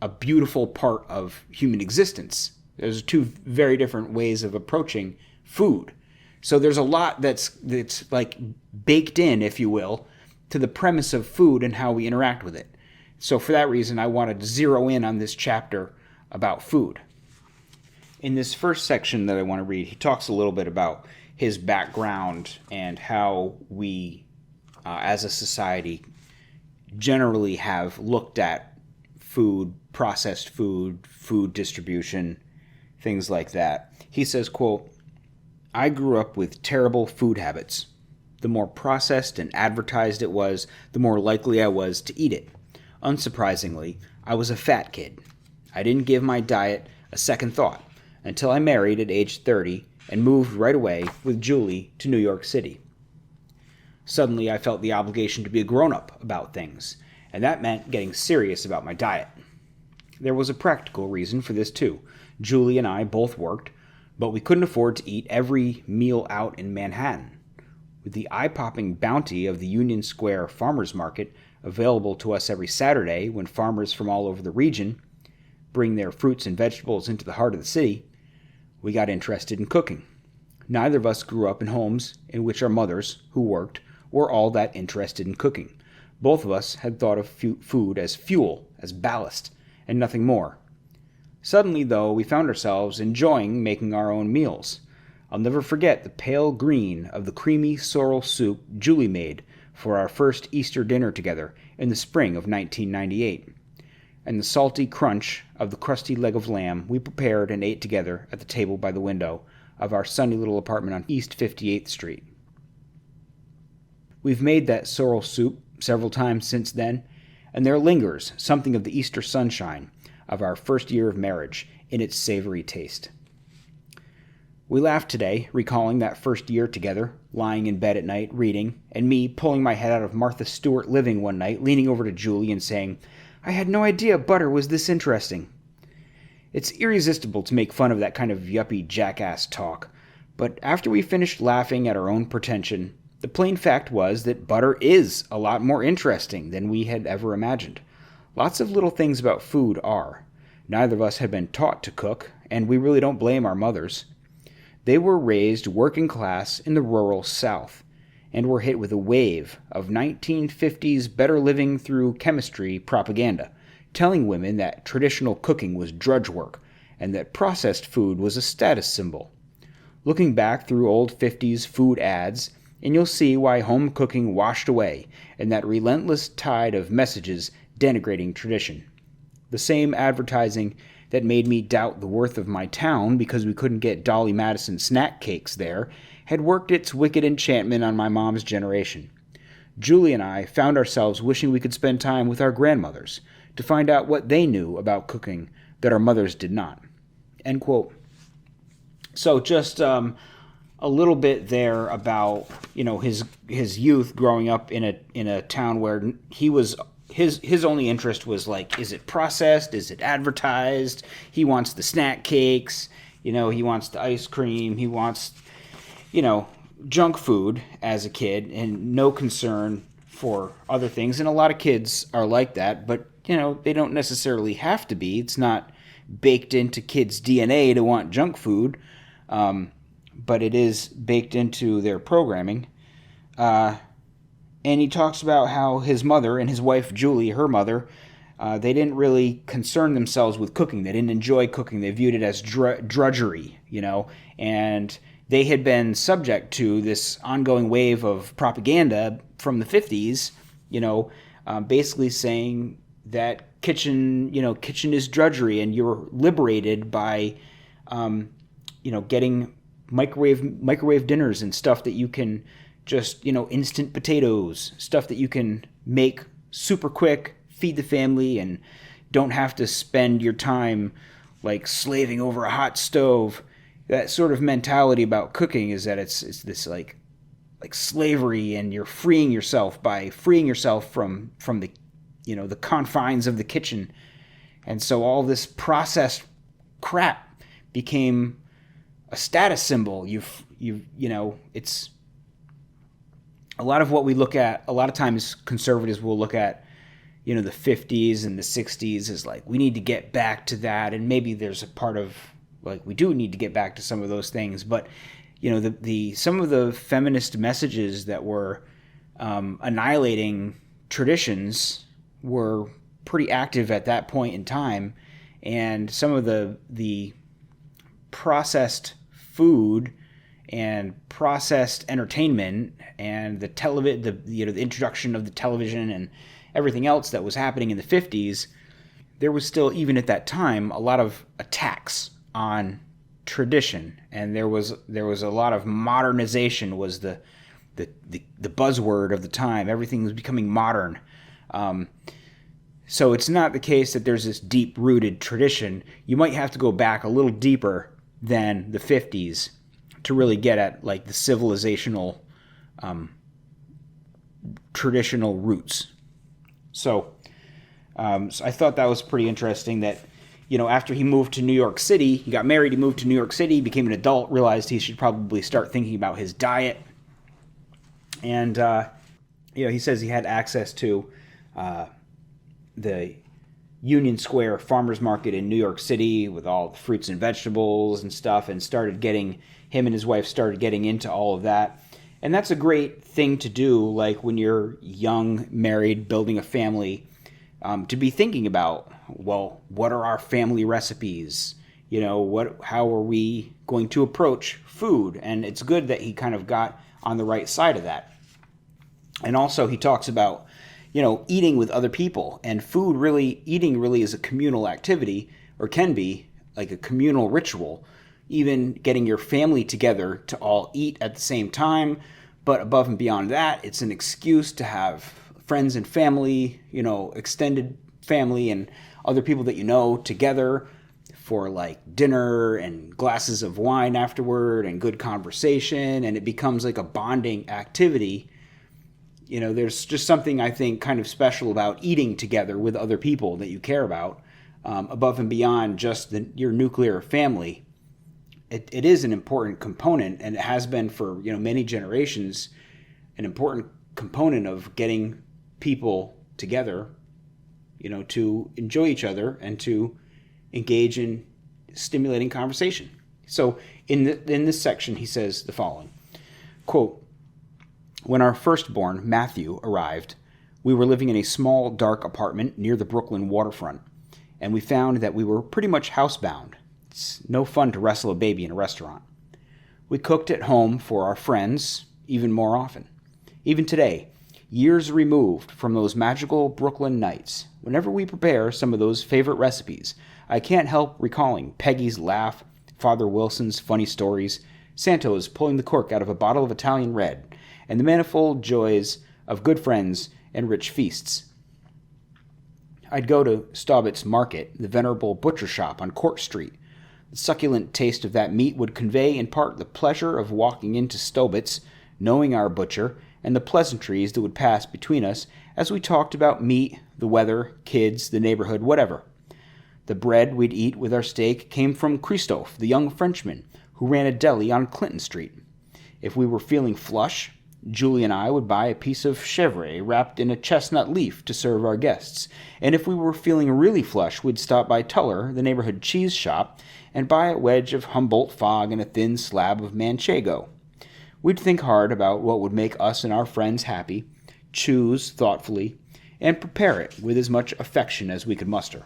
a beautiful part of human existence? There's two very different ways of approaching food. So there's a lot that's like baked in, if you will, to the premise of food and how we interact with it. So for that reason, I wanted to zero in on this chapter about food. In this first section that I want to read, he talks a little bit about his background and how we, as a society, generally have looked at food, processed food, food distribution, things like that. He says, quote, "I grew up with terrible food habits. The more processed and advertised it was, the more likely I was to eat it. Unsurprisingly, I was a fat kid. I didn't give my diet a second thought until I married at age 30 and moved right away with Julie to New York City. Suddenly, I felt the obligation to be a grown-up about things, and that meant getting serious about my diet. There was a practical reason for this too. Julie and I both worked, but we couldn't afford to eat every meal out in Manhattan. With the eye-popping bounty of the Union Square Farmers Market available to us every Saturday when farmers from all over the region bring their fruits and vegetables into the heart of the city, we got interested in cooking. Neither of us grew up in homes in which our mothers, who worked, were all that interested in cooking. Both of us had thought of food as fuel, as ballast, and nothing more. Suddenly, though, we found ourselves enjoying making our own meals. I'll never forget the pale green of the creamy sorrel soup Julie made for our first Easter dinner together in the spring of 1998, and the salty crunch of the crusty leg of lamb we prepared and ate together at the table by the window of our sunny little apartment on East 58th Street. We've made that sorrel soup several times since then, and there lingers something of the Easter sunshine of our first year of marriage in its savory taste. We laughed today, recalling that first year together, lying in bed at night, reading, and me pulling my head out of Martha Stewart Living one night, leaning over to Julie and saying, "I had no idea butter was this interesting." It's irresistible to make fun of that kind of yuppie jackass talk, but after we finished laughing at our own pretension, the plain fact was that butter is a lot more interesting than we had ever imagined. Lots of little things about food are. Neither of us had been taught to cook, and we really don't blame our mothers. They were raised working class in the rural South, and were hit with a wave of 1950s better living through chemistry propaganda, telling women that traditional cooking was drudge work, and that processed food was a status symbol. Looking back through old 50s food ads, and you'll see why home cooking washed away in that relentless tide of messages denigrating tradition. The same advertising that made me doubt the worth of my town because we couldn't get Dolly Madison snack cakes there had worked its wicked enchantment on my mom's generation. Julie and I found ourselves wishing we could spend time with our grandmothers to find out what they knew about cooking that our mothers did not. End quote. So just a little bit there about his youth growing up in a town where he was his only interest was like, is it processed? Is it advertised? He wants the snack cakes. He wants the ice cream. He wants junk food as a kid and no concern for other things. And a lot of kids are like that, but they don't necessarily have to be. It's not baked into kids' DNA to want junk food. But it is baked into their programming. And he talks about how his mother and his wife, Julie, her mother, they didn't really concern themselves with cooking. They didn't enjoy cooking. They viewed it as drudgery, and they had been subject to this ongoing wave of propaganda from the 50s, basically saying that kitchen is drudgery, and you're liberated by, getting microwave dinners and stuff that you can just, instant potatoes, stuff that you can make super quick, feed the family, and don't have to spend your time like slaving over a hot stove. That sort of mentality about cooking is that it's this like slavery, and you're freeing yourself from the the confines of the kitchen. And so all this processed crap became a status symbol. It's a lot of what we look at. A lot of times conservatives will look at, the 50s and the 60s as like, we need to get back to that. And maybe there's a part of like, we do need to get back to some of those things. But, some of the feminist messages that were annihilating traditions were pretty active at that point in time. And some of the processed food and processed entertainment and the introduction of the television and everything else that was happening in the 50s, there was still, even at that time, a lot of attacks on tradition, and there was a lot of modernization was the buzzword of the time. Everything was becoming modern. So it's not the case that there's this deep-rooted tradition. You might have to go back a little deeper than the 50s to really get at like the civilizational traditional roots. So I thought that was pretty interesting that, after he moved to New York City, he got married, he moved to New York City, became an adult, realized he should probably start thinking about his diet. And, he says he had access to the Union Square Farmers Market in New York City with all the fruits and vegetables and stuff, and him and his wife started getting into all of that. And that's a great thing to do, like when you're young, married, building a family, to be thinking about, well, what are our family recipes? How are we going to approach food? And it's good that he kind of got on the right side of that. And also he talks about, eating with other people, and eating really is a communal activity, or can be like a communal ritual, even getting your family together to all eat at the same time. But above and beyond that, it's an excuse to have friends and family, extended family and other people that together for like dinner and glasses of wine afterward and good conversation, and it becomes like a bonding activity. There's just something I think kind of special about eating together with other people that you care about, above and beyond just your nuclear family. It is an important component, and it has been for many generations, an important component of getting people together, to enjoy each other and to engage in stimulating conversation. So in this section, he says the following, quote, "When our firstborn, Matthew, arrived, we were living in a small, dark apartment near the Brooklyn waterfront, and we found that we were pretty much housebound. It's no fun to wrestle a baby in a restaurant. We cooked at home for our friends even more often. Even today, years removed from those magical Brooklyn nights, whenever we prepare some of those favorite recipes, I can't help recalling Peggy's laugh, Father Wilson's funny stories, Santos pulling the cork out of a bottle of Italian red, and the manifold joys of good friends and rich feasts. I'd go to Staubett's Market, the venerable butcher shop on Court Street. The succulent taste of that meat would convey in part the pleasure of walking into Staubett's, knowing our butcher, and the pleasantries that would pass between us as we talked about meat, the weather, kids, the neighborhood, whatever. The bread we'd eat with our steak came from Christophe, the young Frenchman, who ran a deli on Clinton Street. If we were feeling flush, Julie and I would buy a piece of chèvre wrapped in a chestnut leaf to serve our guests, and if we were feeling really flush, we'd stop by Tuller, the neighborhood cheese shop, and buy a wedge of Humboldt fog and a thin slab of manchego. We'd think hard about what would make us and our friends happy, choose thoughtfully, and prepare it with as much affection as we could muster.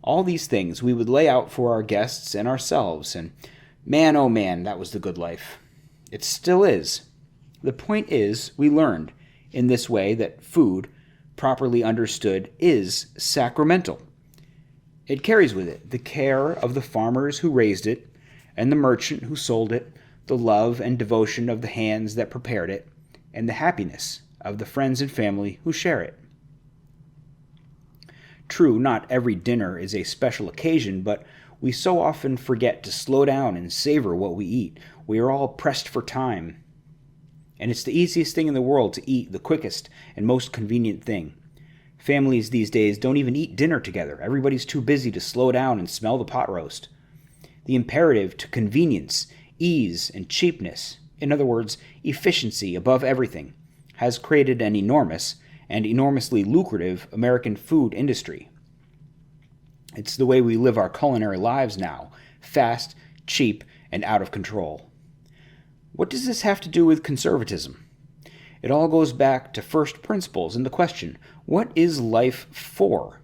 All these things we would lay out for our guests and ourselves, and man, oh man, that was the good life. It still is. The point is, we learned in this way that food, properly understood, is sacramental. It carries with it the care of the farmers who raised it, and the merchant who sold it, the love and devotion of the hands that prepared it, and the happiness of the friends and family who share it. True, not every dinner is a special occasion, but we so often forget to slow down and savor what we eat. We are all pressed for time. And it's the easiest thing in the world to eat, the quickest and most convenient thing. Families these days don't even eat dinner together. Everybody's too busy to slow down and smell the pot roast. The imperative to convenience, ease, and cheapness, in other words, efficiency above everything, has created an enormous and enormously lucrative American food industry. It's the way we live our culinary lives now, fast, cheap, and out of control. What does this have to do with conservatism? It all goes back to first principles and the question, what is life for?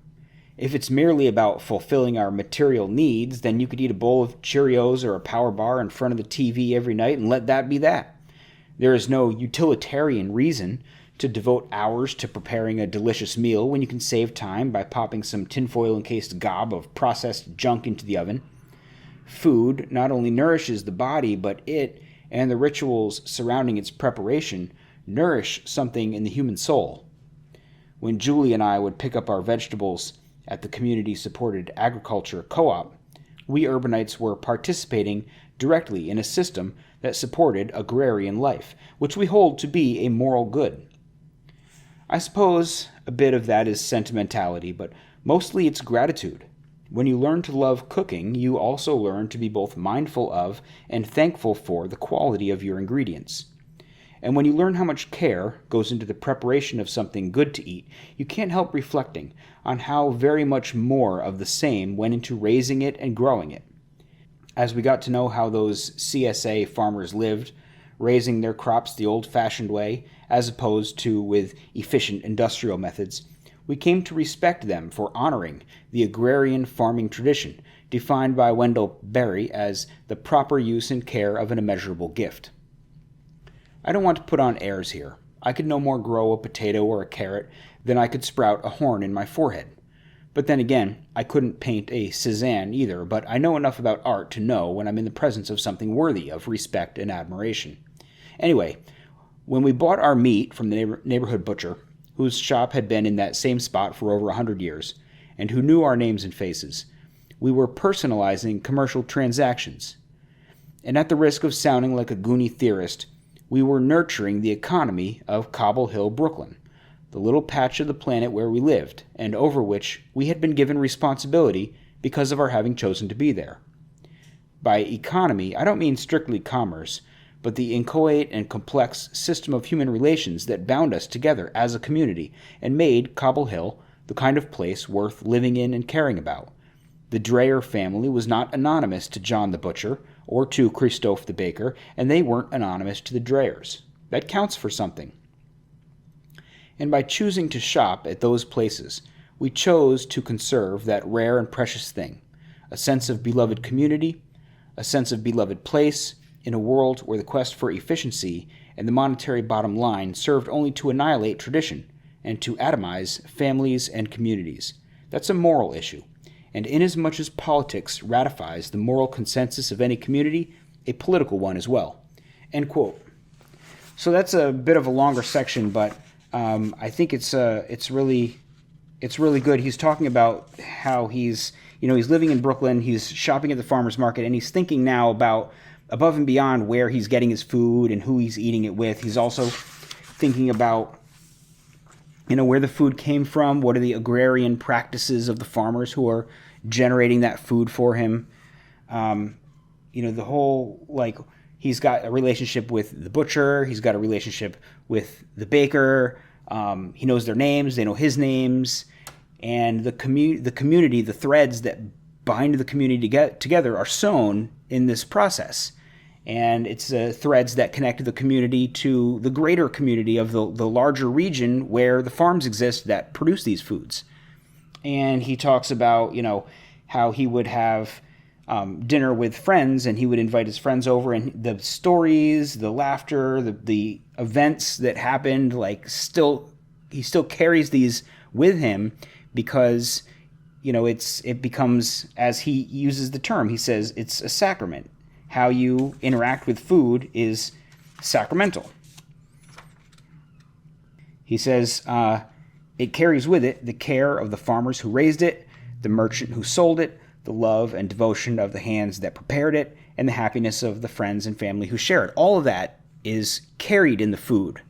If it's merely about fulfilling our material needs, then you could eat a bowl of Cheerios or a power bar in front of the TV every night and let that be that. There is no utilitarian reason to devote hours to preparing a delicious meal when you can save time by popping some tinfoil-encased gob of processed junk into the oven. Food not only nourishes the body, but it and the rituals surrounding its preparation nourish something in the human soul. When Julie and I would pick up our vegetables at the community-supported agriculture co-op, we urbanites were participating directly in a system that supported agrarian life, which we hold to be a moral good. I suppose a bit of that is sentimentality, but mostly it's gratitude. When you learn to love cooking, you also learn to be both mindful of and thankful for the quality of your ingredients. And when you learn how much care goes into the preparation of something good to eat, you can't help reflecting on how very much more of the same went into raising it and growing it. As we got to know how those CSA farmers lived, raising their crops the old-fashioned way, as opposed to with efficient industrial methods, we came to respect them for honoring the agrarian farming tradition, defined by Wendell Berry as the proper use and care of an immeasurable gift. I don't want to put on airs here. I could no more grow a potato or a carrot than I could sprout a horn in my forehead. But then again, I couldn't paint a Cézanne either, but I know enough about art to know when I'm in the presence of something worthy of respect and admiration. Anyway, when we bought our meat from the neighborhood butcher, whose shop had been in that same spot for over 100 years, and who knew our names and faces, we were personalizing commercial transactions. And at the risk of sounding like a Goonie theorist, we were nurturing the economy of Cobble Hill, Brooklyn, the little patch of the planet where we lived, and over which we had been given responsibility because of our having chosen to be there. By economy, I don't mean strictly commerce, but the inchoate and complex system of human relations that bound us together as a community and made Cobble Hill the kind of place worth living in and caring about. The Dreher family was not anonymous to John the Butcher or to Christophe the Baker, and they weren't anonymous to the Drehers. That counts for something. And by choosing to shop at those places, we chose to conserve that rare and precious thing, a sense of beloved community, a sense of beloved place, in a world where the quest for efficiency and the monetary bottom line served only to annihilate tradition and to atomize families and communities. That's a moral issue. And inasmuch as politics ratifies the moral consensus of any community, a political one as well. End quote. So that's a bit of a longer section, but I think it's really good. He's talking about how he's living in Brooklyn, he's shopping at the farmer's market, and he's thinking now about above and beyond where he's getting his food and who he's eating it with. He's also thinking about where the food came from, what are the agrarian practices of the farmers who are generating that food for him. The whole, he's got a relationship with the butcher, he's got a relationship with the baker, he knows their names, they know his names, and the community, the threads that bind the community together are sewn in this process. And it's threads that connect the community to the greater community of the larger region where the farms exist that produce these foods. And he talks about, how he would have dinner with friends, and he would invite his friends over, and the stories, the laughter, the events that happened, he still carries these with him because, it becomes, as he uses the term, he says it's a sacrament. How you interact with food is sacramental. He says it carries with it the care of the farmers who raised it, the merchant who sold it, the love and devotion of the hands that prepared it, and the happiness of the friends and family who share it. All of that is carried in the food.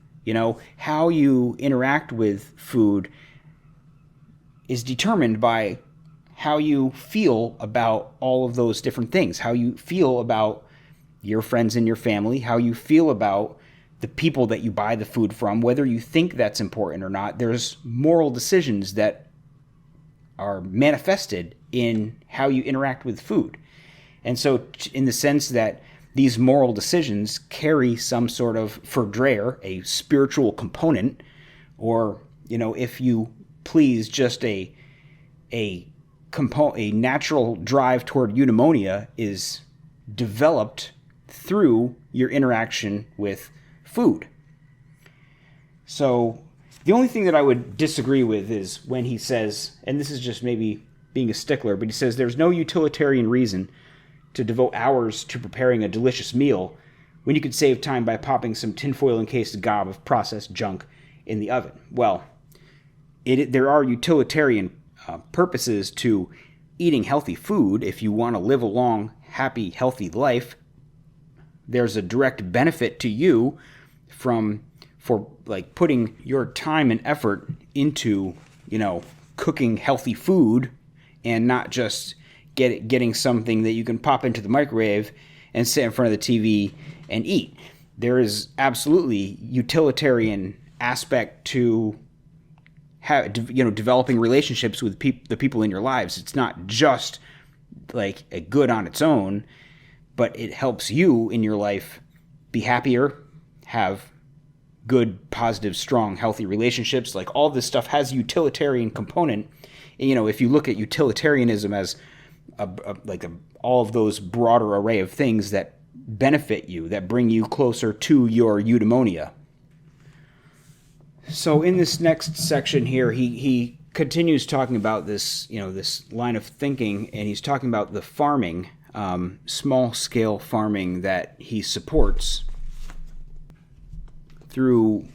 How you interact with food is determined by how you feel about all of those different things, how you feel about your friends and your family, how you feel about the people that you buy the food from, whether you think that's important or not. There's moral decisions that are manifested in how you interact with food. And so in the sense that these moral decisions carry some sort of, for Dreher, a spiritual component, or, if you please, just a natural drive toward eudaimonia is developed through your interaction with food. So the only thing that I would disagree with is when he says, and this is just maybe being a stickler, but he says there's no utilitarian reason to devote hours to preparing a delicious meal when you could save time by popping some tinfoil encased gob of processed junk in the oven. Well, there are utilitarian purposes to eating healthy food. If you want to live a long, happy, healthy life, there's a direct benefit to you for like putting your time and effort into, cooking healthy food and not just getting something that you can pop into the microwave and sit in front of the TV and eat. There is absolutely utilitarian aspect to developing relationships with the people in your lives. It's not just like a good on its own, but it helps you in your life be happier, have good, positive, strong, healthy relationships. Like all this stuff has a utilitarian component. If you look at utilitarianism as all of those broader array of things that benefit you, that bring you closer to your eudaimonia. So in this next section here, he continues talking about this, this line of thinking, and he's talking about the farming, small-scale farming that he supports through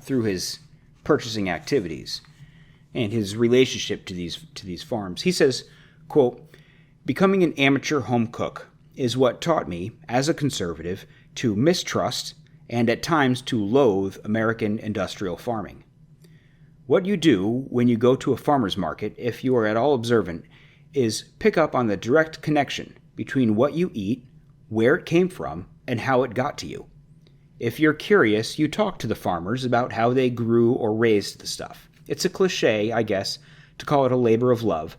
his purchasing activities and his relationship to these farms. He says, quote, "Becoming an amateur home cook is what taught me, as a conservative, to mistrust and at times to loathe American industrial farming. What you do when you go to a farmer's market, if you are at all observant, is pick up on the direct connection between what you eat, where it came from, and how it got to you. If you're curious, you talk to the farmers about how they grew or raised the stuff. It's a cliche, I guess, to call it a labor of love,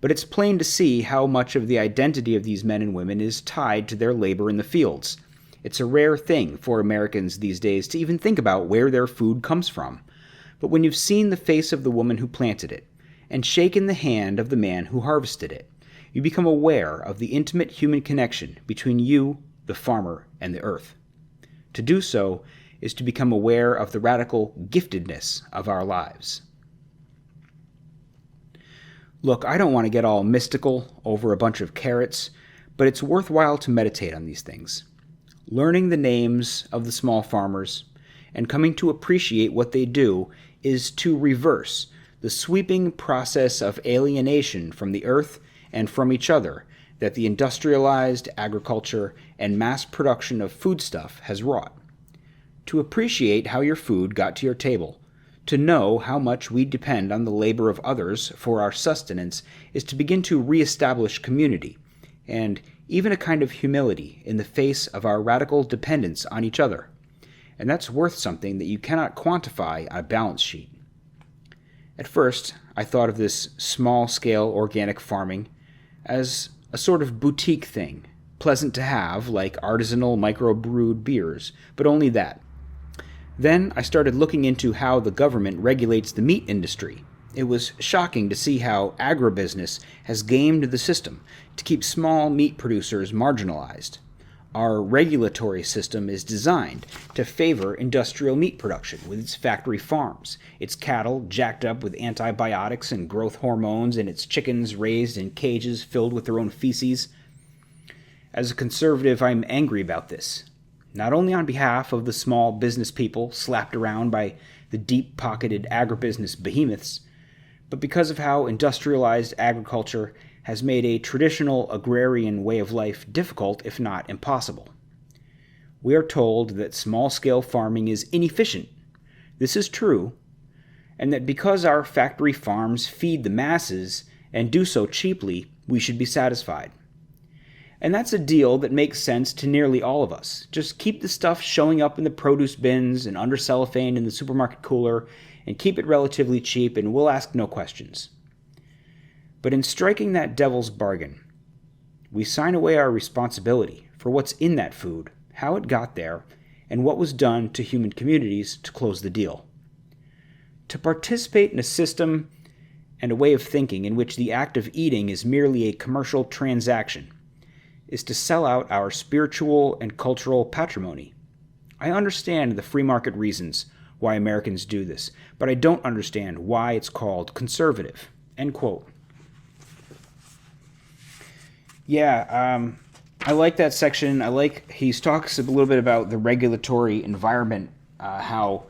but it's plain to see how much of the identity of these men and women is tied to their labor in the fields. It's a rare thing for Americans these days to even think about where their food comes from. But when you've seen the face of the woman who planted it, and shaken the hand of the man who harvested it, you become aware of the intimate human connection between you, the farmer, and the earth. To do so is to become aware of the radical giftedness of our lives." Look, I don't want to get all mystical over a bunch of carrots, but it's worthwhile to meditate on these things. Learning the names of the small farmers and coming to appreciate what they do is to reverse the sweeping process of alienation from the earth and from each other that the industrialized agriculture and mass production of foodstuff has wrought. To appreciate how your food got to your table, to know how much we depend on the labor of others for our sustenance, is to begin to reestablish community and even a kind of humility in the face of our radical dependence on each other. And that's worth something that you cannot quantify on a balance sheet. At first, I thought of this small-scale organic farming as a sort of boutique thing, pleasant to have, like artisanal microbrewed beers, but only that. Then I started looking into how the government regulates the meat industry. It was shocking to see how agribusiness has gamed the system to keep small meat producers marginalized. Our regulatory system is designed to favor industrial meat production with its factory farms, its cattle jacked up with antibiotics and growth hormones, and its chickens raised in cages filled with their own feces. As a conservative, I'm angry about this, not only on behalf of the small business people slapped around by the deep-pocketed agribusiness behemoths, but because of how industrialized agriculture has made a traditional agrarian way of life difficult, if not impossible. We are told that small-scale farming is inefficient. This is true, and that because our factory farms feed the masses and do so cheaply, we should be satisfied. And that's a deal that makes sense to nearly all of us. Just keep the stuff showing up in the produce bins and under cellophane in the supermarket cooler, and keep it relatively cheap, and we'll ask no questions. But in striking that devil's bargain, we sign away our responsibility for what's in that food, how it got there, and what was done to human communities to close the deal. To participate in a system and a way of thinking in which the act of eating is merely a commercial transaction is to sell out our spiritual and cultural patrimony. I understand the free market reasons why Americans do this, but I don't understand why it's called conservative." End quote. Yeah, I like that section. He talks a little bit about the regulatory environment, how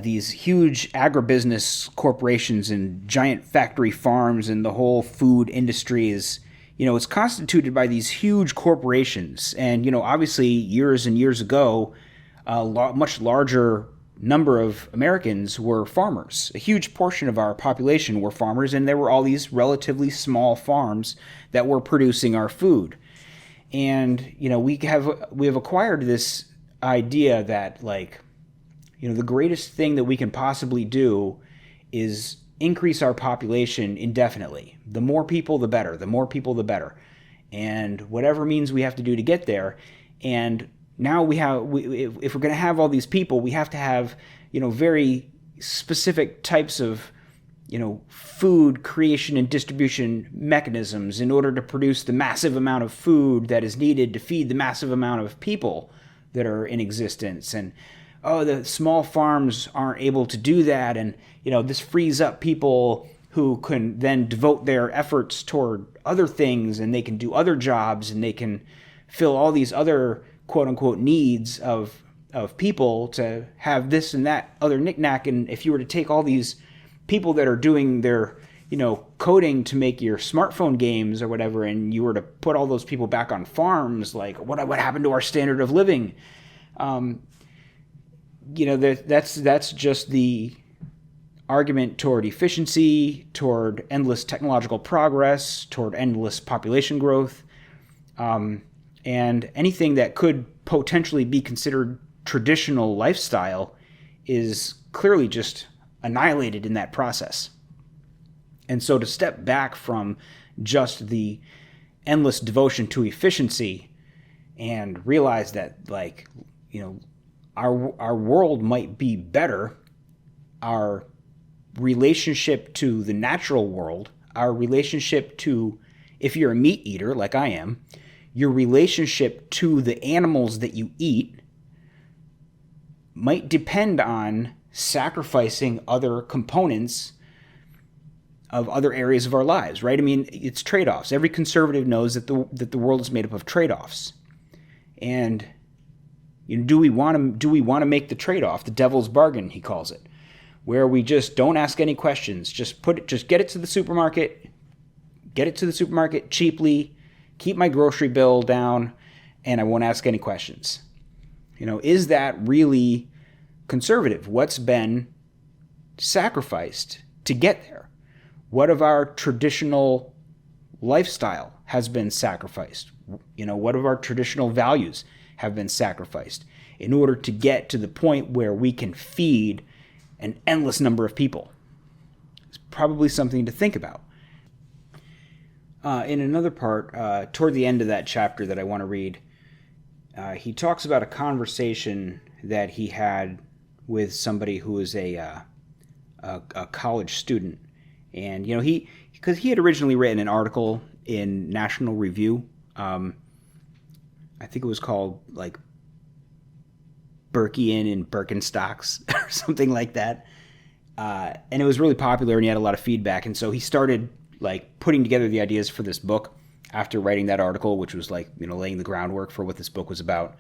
these huge agribusiness corporations and giant factory farms, and the whole food industry is, it's constituted by these huge corporations. And, obviously years and years ago, a much larger number of Americans were farmers. A huge portion of our population were farmers, and there were all these relatively small farms that were producing our food. And, we have acquired this idea that, like, the greatest thing that we can possibly do is increase our population indefinitely. The more people, the better. The more people, the better. And whatever means we have to do to get there. And now if we're going to have all these people, we have to have, very specific types of, food creation and distribution mechanisms in order to produce the massive amount of food that is needed to feed the massive amount of people that are in existence. And the small farms aren't able to do that, and this frees up people who can then devote their efforts toward other things, and they can do other jobs, and they can fill all these other quote-unquote needs of people to have this and that other knickknack. And if you were to take all these people that are doing their coding to make your smartphone games or whatever, and you were to put all those people back on farms, like what happened to our standard of living? That's just the argument toward efficiency, toward endless technological progress, toward endless population growth, and anything that could potentially be considered traditional lifestyle is clearly just annihilated in that process. And so to step back from just the endless devotion to efficiency and realize that, like, our world might be better, our relationship to the natural world, our relationship to, if you're a meat eater like I am, your relationship to the animals that you eat might depend on sacrificing other components of other areas of our lives, right? I mean, it's trade-offs. Every conservative knows that the world is made up of trade-offs. And do we want to make the trade-off, the devil's bargain, he calls it, where we just don't ask any questions, just get it to the supermarket cheaply, keep my grocery bill down, and I won't ask any questions. Is that really conservative? What's been sacrificed to get there? What of our traditional lifestyle has been sacrificed? What of our traditional values have been sacrificed in order to get to the point where we can feed an endless number of people? It's probably something to think about. In another part, toward the end of that chapter that I want to read, he talks about a conversation that he had with somebody who was a college student. And, because he had originally written an article in National Review, I think it was called, like, Burkean and Birkenstocks or something like that. And it was really popular, and he had a lot of feedback. And so he started, like, putting together the ideas for this book after writing that article, which was, like, laying the groundwork for what this book was about.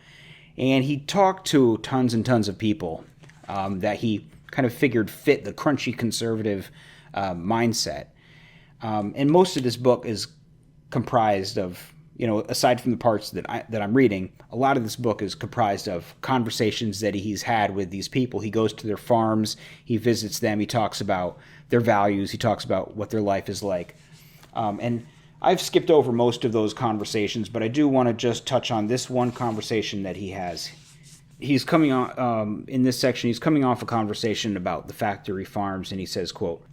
And he talked to tons and tons of people that he kind of figured fit the crunchy conservative mindset. And most of this book is comprised of, aside from the parts that I'm reading, a lot of this book is comprised of conversations that he's had with these people. He goes to their farms, he visits them, he talks about their values, he talks about what their life is like. And I've skipped over most of those conversations, but I do want to just touch on this one conversation that he has. He's coming on, in this section, he's coming off a conversation about the factory farms, and he says, quote,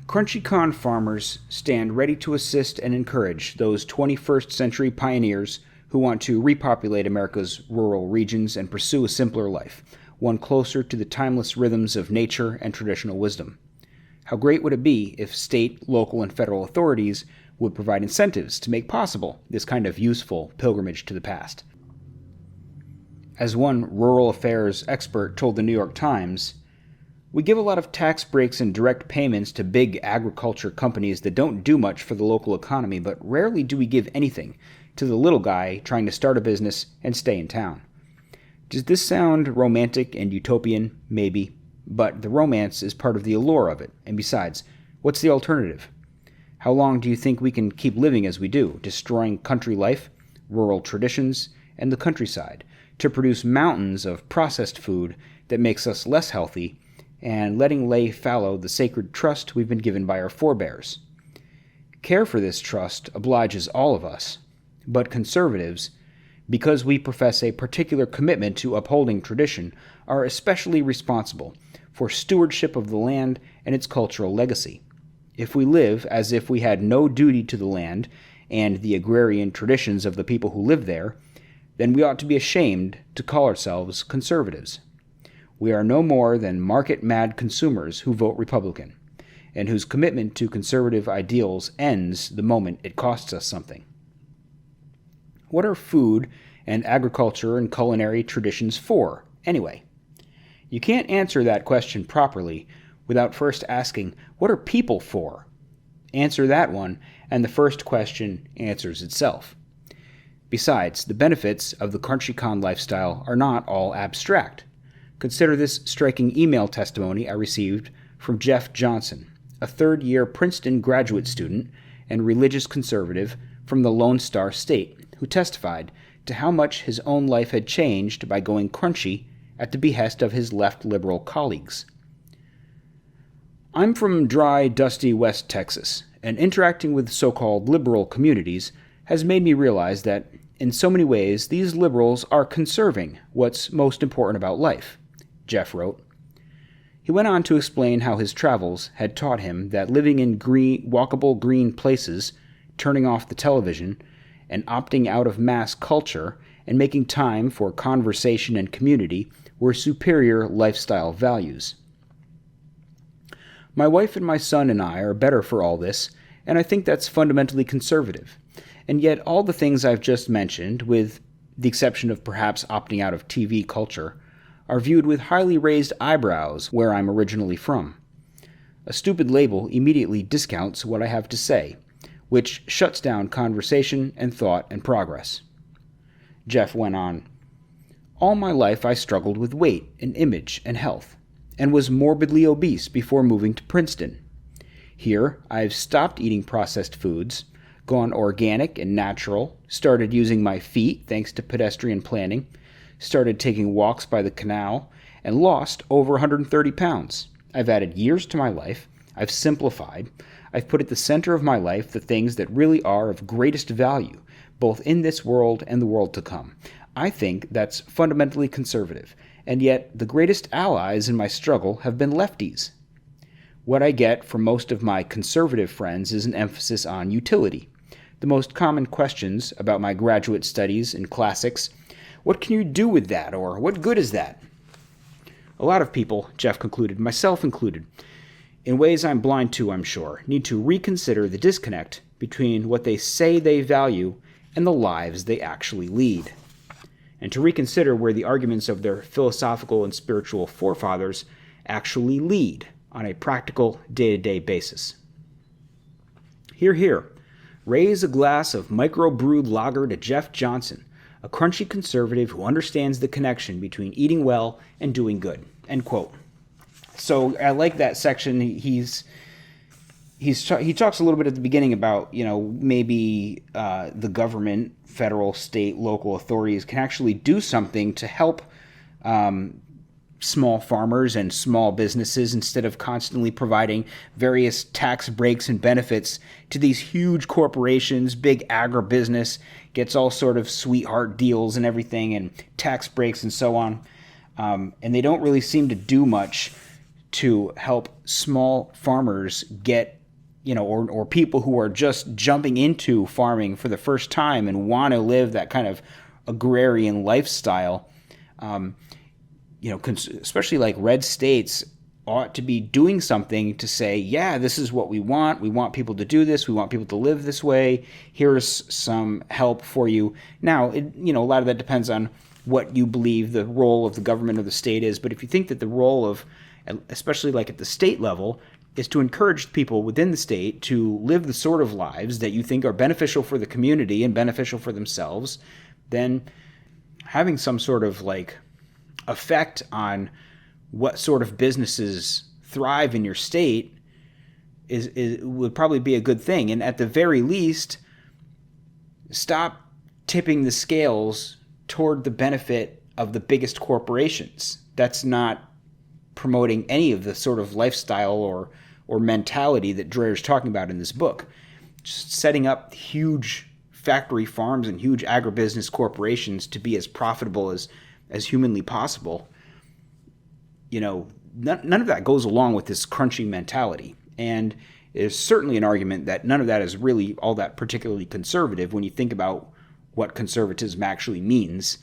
"Crunchy Con farmers stand ready to assist and encourage those 21st century pioneers who want to repopulate America's rural regions and pursue a simpler life, one closer to the timeless rhythms of nature and traditional wisdom. How great would it be if state, local, and federal authorities would provide incentives to make possible this kind of useful pilgrimage to the past?" As one rural affairs expert told the New York Times, "We give a lot of tax breaks and direct payments to big agriculture companies that don't do much for the local economy, but rarely do we give anything to the little guy trying to start a business and stay in town. Does this sound romantic and utopian? Maybe. But the romance is part of the allure of it. And besides, what's the alternative? How long do you think we can keep living as we do, destroying country life, rural traditions, and the countryside to produce mountains of processed food that makes us less healthy, and letting lay fallow the sacred trust we've been given by our forebears? Care for this trust obliges all of us, but conservatives, because we profess a particular commitment to upholding tradition, are especially responsible for stewardship of the land and its cultural legacy. If we live as if we had no duty to the land and the agrarian traditions of the people who live there, then we ought to be ashamed to call ourselves conservatives. We are no more than market-mad consumers who vote Republican, and whose commitment to conservative ideals ends the moment it costs us something. What are food and agriculture and culinary traditions for, anyway? You can't answer that question properly without first asking, what are people for? Answer that one, and the first question answers itself. Besides, the benefits of the CountryCon lifestyle are not all abstract. Consider this striking email testimony I received from Jeff Johnson, a third-year Princeton graduate student and religious conservative from the Lone Star State, who testified to how much his own life had changed by going crunchy at the behest of his left liberal colleagues. I'm from dry, dusty West Texas, and interacting with so-called liberal communities has made me realize that, in so many ways, these liberals are conserving what's most important about life, Jeff wrote. He went on to explain how his travels had taught him that living in walkable green places, turning off the television, and opting out of mass culture, and making time for conversation and community were superior lifestyle values. My wife and my son and I are better for all this, and I think that's fundamentally conservative. And yet all the things I've just mentioned, with the exception of perhaps opting out of TV culture, are viewed with highly raised eyebrows where I'm originally from. A stupid label immediately discounts what I have to say, which shuts down conversation and thought and progress. Jeff went on, all my life I struggled with weight and image and health, and was morbidly obese before moving to Princeton. Here, I've stopped eating processed foods, gone organic and natural, started using my feet thanks to pedestrian planning, started taking walks by the canal, and lost over 130 pounds. I've added years to my life, I've simplified, I've put at the center of my life the things that really are of greatest value, both in this world and the world to come. I think that's fundamentally conservative, and yet the greatest allies in my struggle have been lefties. What I get from most of my conservative friends is an emphasis on utility. The most common questions about my graduate studies in classics, what can you do with that, or what good is that? A lot of people, Jeff concluded, myself included, in ways I'm blind to, I'm sure, need to reconsider the disconnect between what they say they value and the lives they actually lead, and to reconsider where the arguments of their philosophical and spiritual forefathers actually lead on a practical, day-to-day basis. Hear, hear. Raise a glass of micro-brewed lager to Jeff Johnson, a crunchy conservative who understands the connection between eating well and doing good. End quote. So I like that section. He talks a little bit at the beginning about, maybe the government, federal, state, local authorities can actually do something to help small farmers and small businesses instead of constantly providing various tax breaks and benefits to these huge corporations. Big agribusiness gets all sort of sweetheart deals and everything and tax breaks and so on. And they don't really seem to do much to help small farmers get, or people who are just jumping into farming for the first time and want to live that kind of agrarian lifestyle. Especially like red states ought to be doing something to say, yeah, this is what we want. We want people to do this. We want people to live this way. Here's some help for you. Now, a lot of that depends on what you believe the role of the government or the state is. But if you think that the role of, especially like at the state level, is to encourage people within the state to live the sort of lives that you think are beneficial for the community and beneficial for themselves, then having some sort of effect on what sort of businesses thrive in your state would probably be a good thing. And at the very least, stop tipping the scales toward the benefit of the biggest corporations. That's not promoting any of the sort of lifestyle or mentality that Dreher's talking about in this book. Just setting up huge factory farms and huge agribusiness corporations to be as profitable as humanly possible. None of that goes along with this crunching mentality. And there's certainly an argument that none of that is really all that particularly conservative when you think about what conservatism actually means,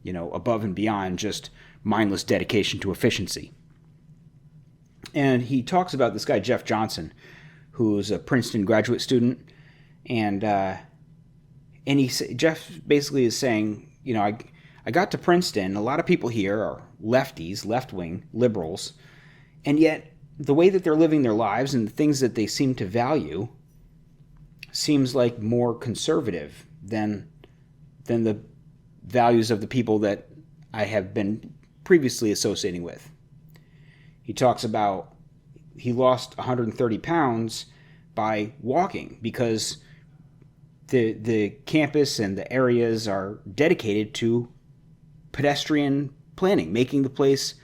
above and beyond just mindless dedication to efficiency. And he talks about this guy, Jeff Johnson, who's a Princeton graduate student. And Jeff basically is saying, I got to Princeton. A lot of people here are lefties, left-wing liberals, and yet the way that they're living their lives and the things that they seem to value seems like more conservative than the values of the people that I have been previously associating with. He talks about he lost 130 pounds by walking because the campus and the areas are dedicated to pedestrian planning, making the place,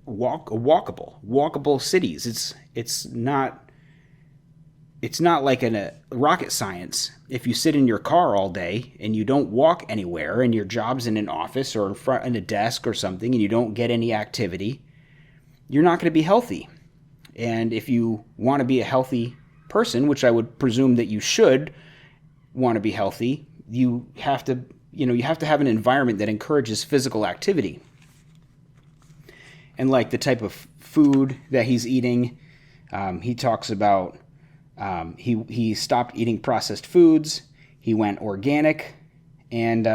walkable cities. It's not like a rocket science. If you sit in your car all day and you don't walk anywhere, and your job's in an office or in a desk or something, and you don't get any activity, you're not going to be healthy. And if you want to be a healthy person, which I would presume that you should want to be healthy, you have to have an environment that encourages physical activity. And like the type of food that he's eating, he talks about he stopped eating processed foods. He went organic, and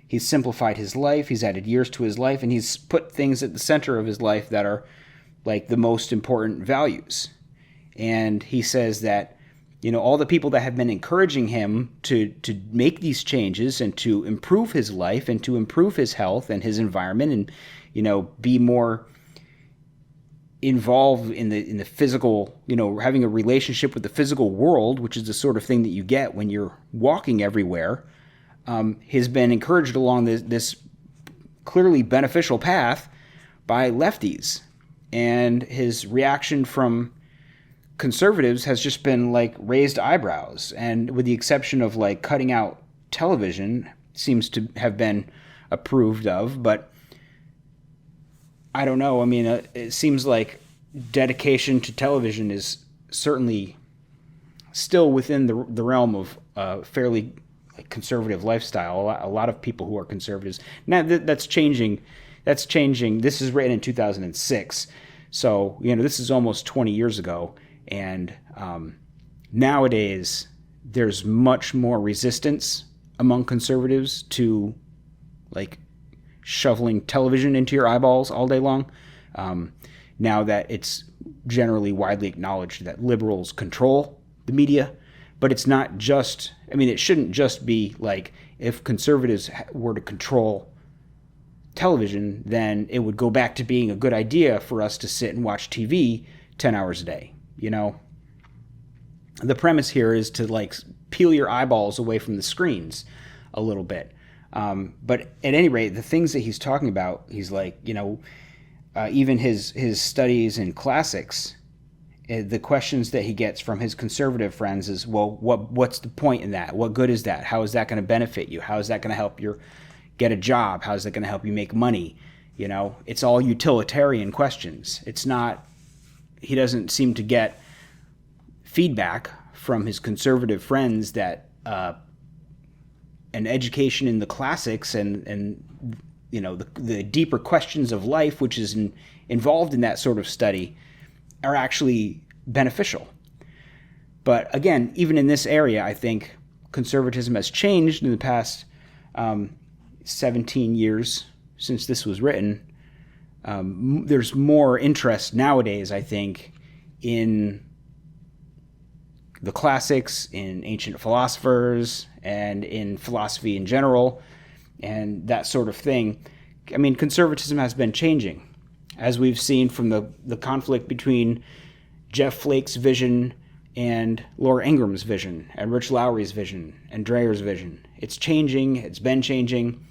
he's simplified his life. He's added years to his life, and he's put things at the center of his life that are like the most important values. And he says that all the people that have been encouraging him to make these changes and to improve his life and to improve his health and his environment and be more involved in the physical, having a relationship with the physical world, which is the sort of thing that you get when you're walking everywhere, has been encouraged along this clearly beneficial path by lefties. And his reaction from conservatives has just been like raised eyebrows, and with the exception of like cutting out television, seems to have been approved of. But I don't know. I mean, it seems like dedication to television is certainly still within the realm of fairly conservative lifestyle. A lot of people who are conservatives now, that's changing. That's changing. This is written in 2006, so this is almost 20 years ago. And nowadays, there's much more resistance among conservatives to like shoveling television into your eyeballs all day long. Now that it's generally widely acknowledged that liberals control the media, but it's not just, it shouldn't just be like if conservatives were to control television, then it would go back to being a good idea for us to sit and watch TV 10 hours a day. The premise here is to like peel your eyeballs away from the screens a little bit. But at any rate, the things that he's talking about, he's like, even his studies in classics, the questions that he gets from his conservative friends is, well, what's the point in that? What good is that? How is that going to benefit you? How is that going to help you get a job? How is that going to help you make money? It's all utilitarian questions. It's not, he doesn't seem to get feedback from his conservative friends that an education in the classics and the deeper questions of life, which is involved in that sort of study, are actually beneficial. But again, even in this area, I think conservatism has changed in the past 17 years since this was written. There's more interest nowadays, I think, in the classics, in ancient philosophers, and in philosophy in general, and that sort of thing, I mean, conservatism has been changing, as we've seen from the conflict between Jeff Flake's vision and Laura Ingram's vision, and Rich Lowry's vision, and Dreher's vision. It's changing. It's been changing.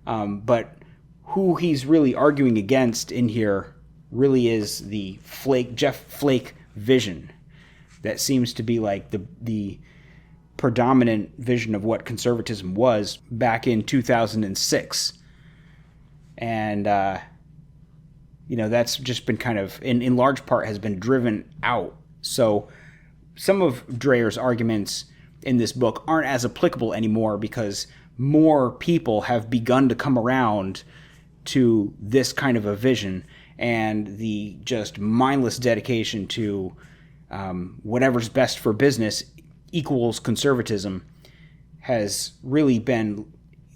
But who he's really arguing against in here really is the Jeff Flake vision. That seems to be like the predominant vision of what conservatism was back in 2006. And, that's just been kind of, in large part, has been driven out. So some of Dreher's arguments in this book aren't as applicable anymore because more people have begun to come around to this kind of a vision, and the just mindless dedication to whatever's best for business equals conservatism has really been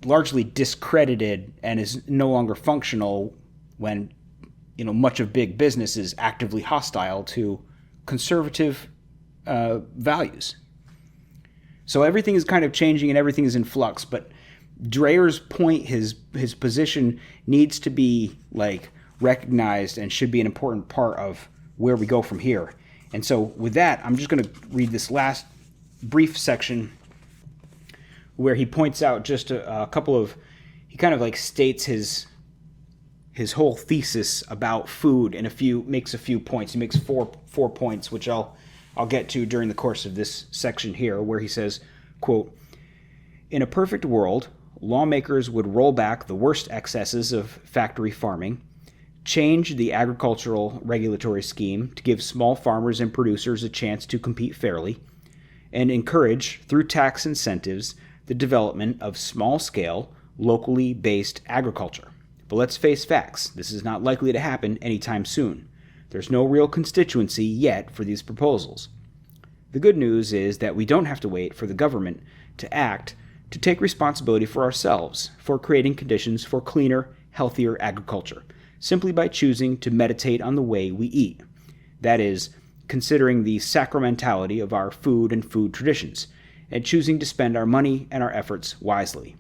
largely discredited and is no longer functional when much of big business is actively hostile to conservative values. So everything is kind of changing and everything is in flux, but Dreher's point, his position needs to be recognized and should be an important part of where we go from here. And so with that, I'm just going to read this last brief section where he points out just a couple of, he kind of states his whole thesis about food and makes a few points. He makes four points, which I'll get to during the course of this section here, where he says, quote, "In a perfect world, lawmakers would roll back the worst excesses of factory farming, change the agricultural regulatory scheme to give small farmers and producers a chance to compete fairly, and encourage, through tax incentives, the development of small-scale, locally based agriculture. But let's face facts, this is not likely to happen anytime soon. There's no real constituency yet for these proposals. The good news is that we don't have to wait for the government to act to take responsibility for ourselves for creating conditions for cleaner, healthier agriculture, simply by choosing to meditate on the way we eat. That is, considering the sacramentality of our food and food traditions, and choosing to spend our money and our efforts wisely.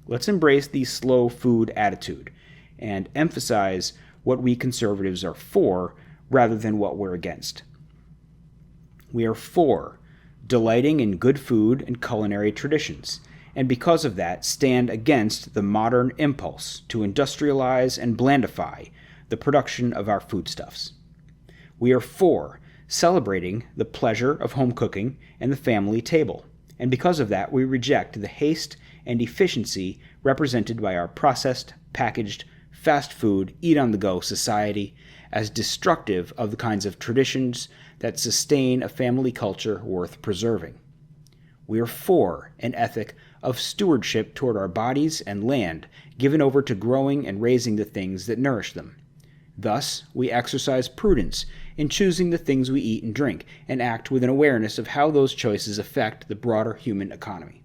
Let's embrace the slow food attitude and emphasize what we conservatives are for rather than what we're against. We are for delighting in good food and culinary traditions, and because of that stand against the modern impulse to industrialize and blandify the production of our foodstuffs. We are for celebrating the pleasure of home cooking and the family table, and because of that we reject the haste and efficiency represented by our processed, packaged, fast food, eat-on-the-go society as destructive of the kinds of traditions that sustain a family culture worth preserving. We are for an ethic of stewardship toward our bodies and land given over to growing and raising the things that nourish them. Thus, we exercise prudence in choosing the things we eat and drink, and act with an awareness of how those choices affect the broader human economy.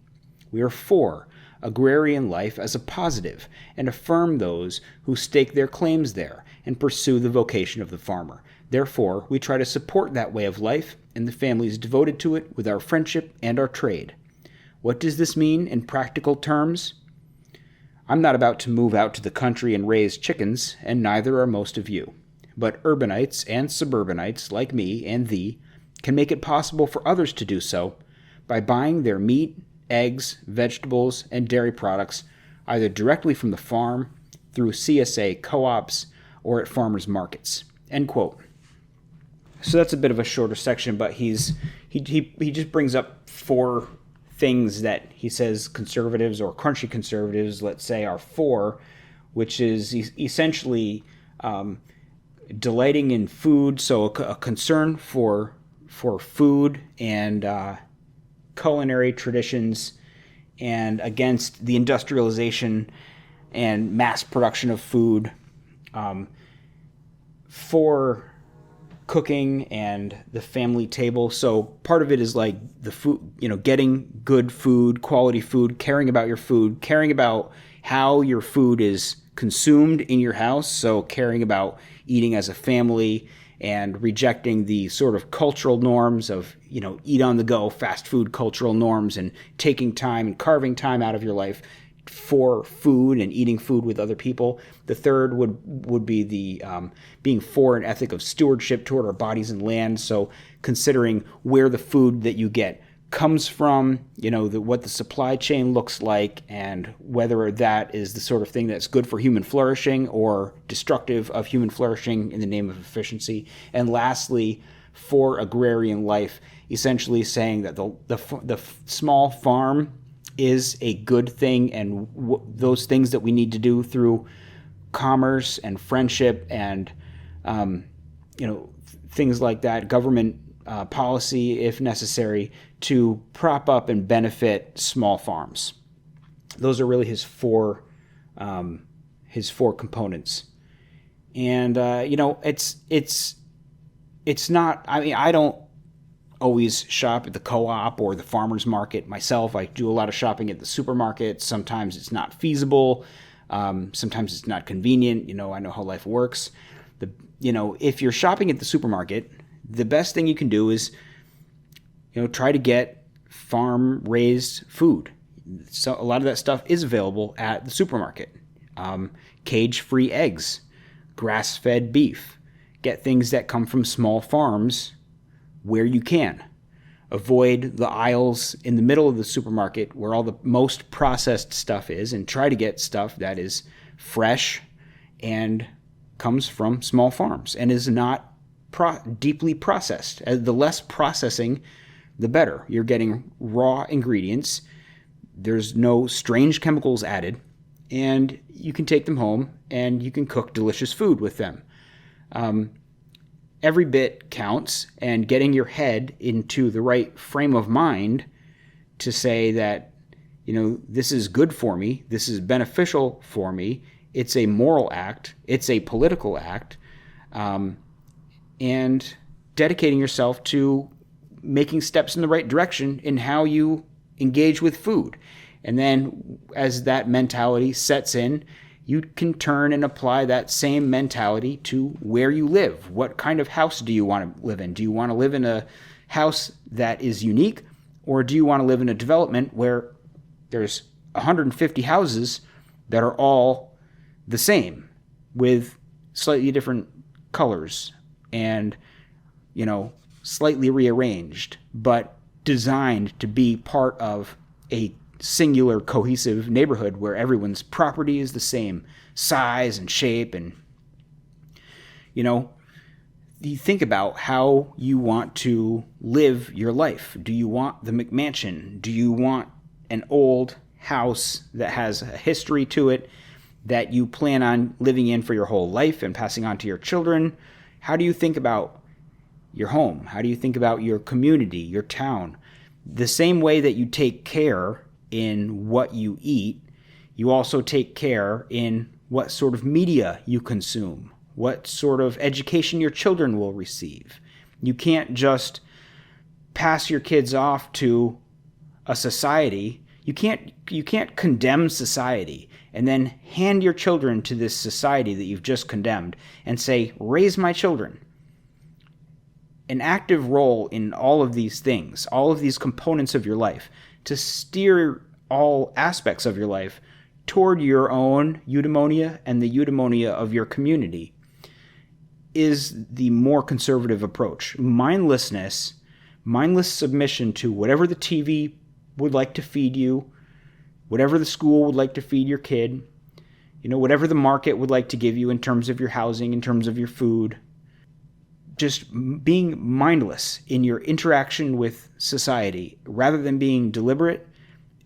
We are for agrarian life as a positive, and affirm those who stake their claims there and pursue the vocation of the farmer. Therefore, we try to support that way of life and the families devoted to it with our friendship and our trade. What does this mean in practical terms? I'm not about to move out to the country and raise chickens, and neither are most of you. But urbanites and suburbanites like me and thee can make it possible for others to do so by buying their meat, eggs, vegetables, and dairy products either directly from the farm, through CSA co-ops, or at farmers markets." End quote. So that's a bit of a shorter section, but he just brings up four things that he says conservatives or crunchy conservatives, let's say, are for, which is essentially delighting in food, so a concern for food and culinary traditions, and against the industrialization and mass production of food, for cooking and the family table. So part of it is like the food, getting good food, quality food, caring about your food, caring about how your food is consumed in your house. So caring about eating as a family and rejecting the sort of cultural norms of, eat on the go, fast food cultural norms, and taking time and carving time out of your life for food and eating food with other people. The third would be the being for an ethic of stewardship toward our bodies and land. So considering where the food that you get comes from, what the supply chain looks like, and whether that is the sort of thing that's good for human flourishing or destructive of human flourishing in the name of efficiency. And lastly, for agrarian life, essentially saying that the small farm is a good thing, and those things that we need to do through commerce and friendship and things like that, government policy if necessary, to prop up and benefit small farms. Those are really his four components. And it's not, I don't always shop at the co-op or the farmer's market myself. I do a lot of shopping at the supermarket. Sometimes it's not feasible. Sometimes it's not convenient. I know how life works. If you're shopping at the supermarket, the best thing you can do is, try to get farm-raised food. So a lot of that stuff is available at the supermarket. Cage-free eggs, grass-fed beef. Get things that come from small farms where you can. Avoid the aisles in the middle of the supermarket where all the most processed stuff is, and try to get stuff that is fresh and comes from small farms and is not deeply processed. The less processing, the better. You're getting raw ingredients. There's no strange chemicals added, and you can take them home and you can cook delicious food with them. Every bit counts, and getting your head into the right frame of mind to say that, this is good for me, this is beneficial for me, it's a moral act, it's a political act, and dedicating yourself to making steps in the right direction in how you engage with food. And then as that mentality sets in, you can turn and apply that same mentality to where you live. What kind of house do you want to live in? Do you want to live in a house that is unique, or do you want to live in a development where there's 150 houses that are all the same with slightly different colors and, slightly rearranged, but designed to be part of a singular cohesive neighborhood where everyone's property is the same size and shape? And you think about how you want to live your life. Do you want the McMansion? Do you want an old house that has a history to it that you plan on living in for your whole life and passing on to your children? How do you think about your home? How do you think about your community, your town? The same way that you take care in what you eat, you also take care in what sort of media you consume, what sort of education your children will receive. You can't just pass your kids off to a society. You can't condemn society and then hand your children to this society that you've just condemned and say, raise my children. An active role in all of these things, all of these components of your life, to steer all aspects of your life toward your own eudaimonia and the eudaimonia of your community, is the more conservative approach. Mindless submission to whatever the TV would like to feed you, whatever the school would like to feed your kid, whatever the market would like to give you in terms of your housing, in terms of your food. Just being mindless in your interaction with society rather than being deliberate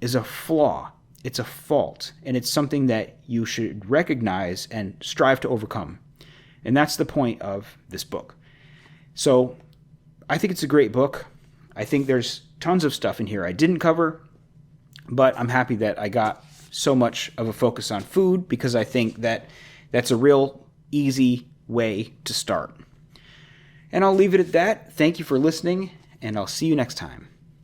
is a flaw. It's a fault, and it's something that you should recognize and strive to overcome. And that's the point of this book. So I think it's a great book. I think there's tons of stuff in here I didn't cover, but I'm happy that I got so much of a focus on food, because I think that that's a real easy way to start. And I'll leave it at that. Thank you for listening, and I'll see you next time.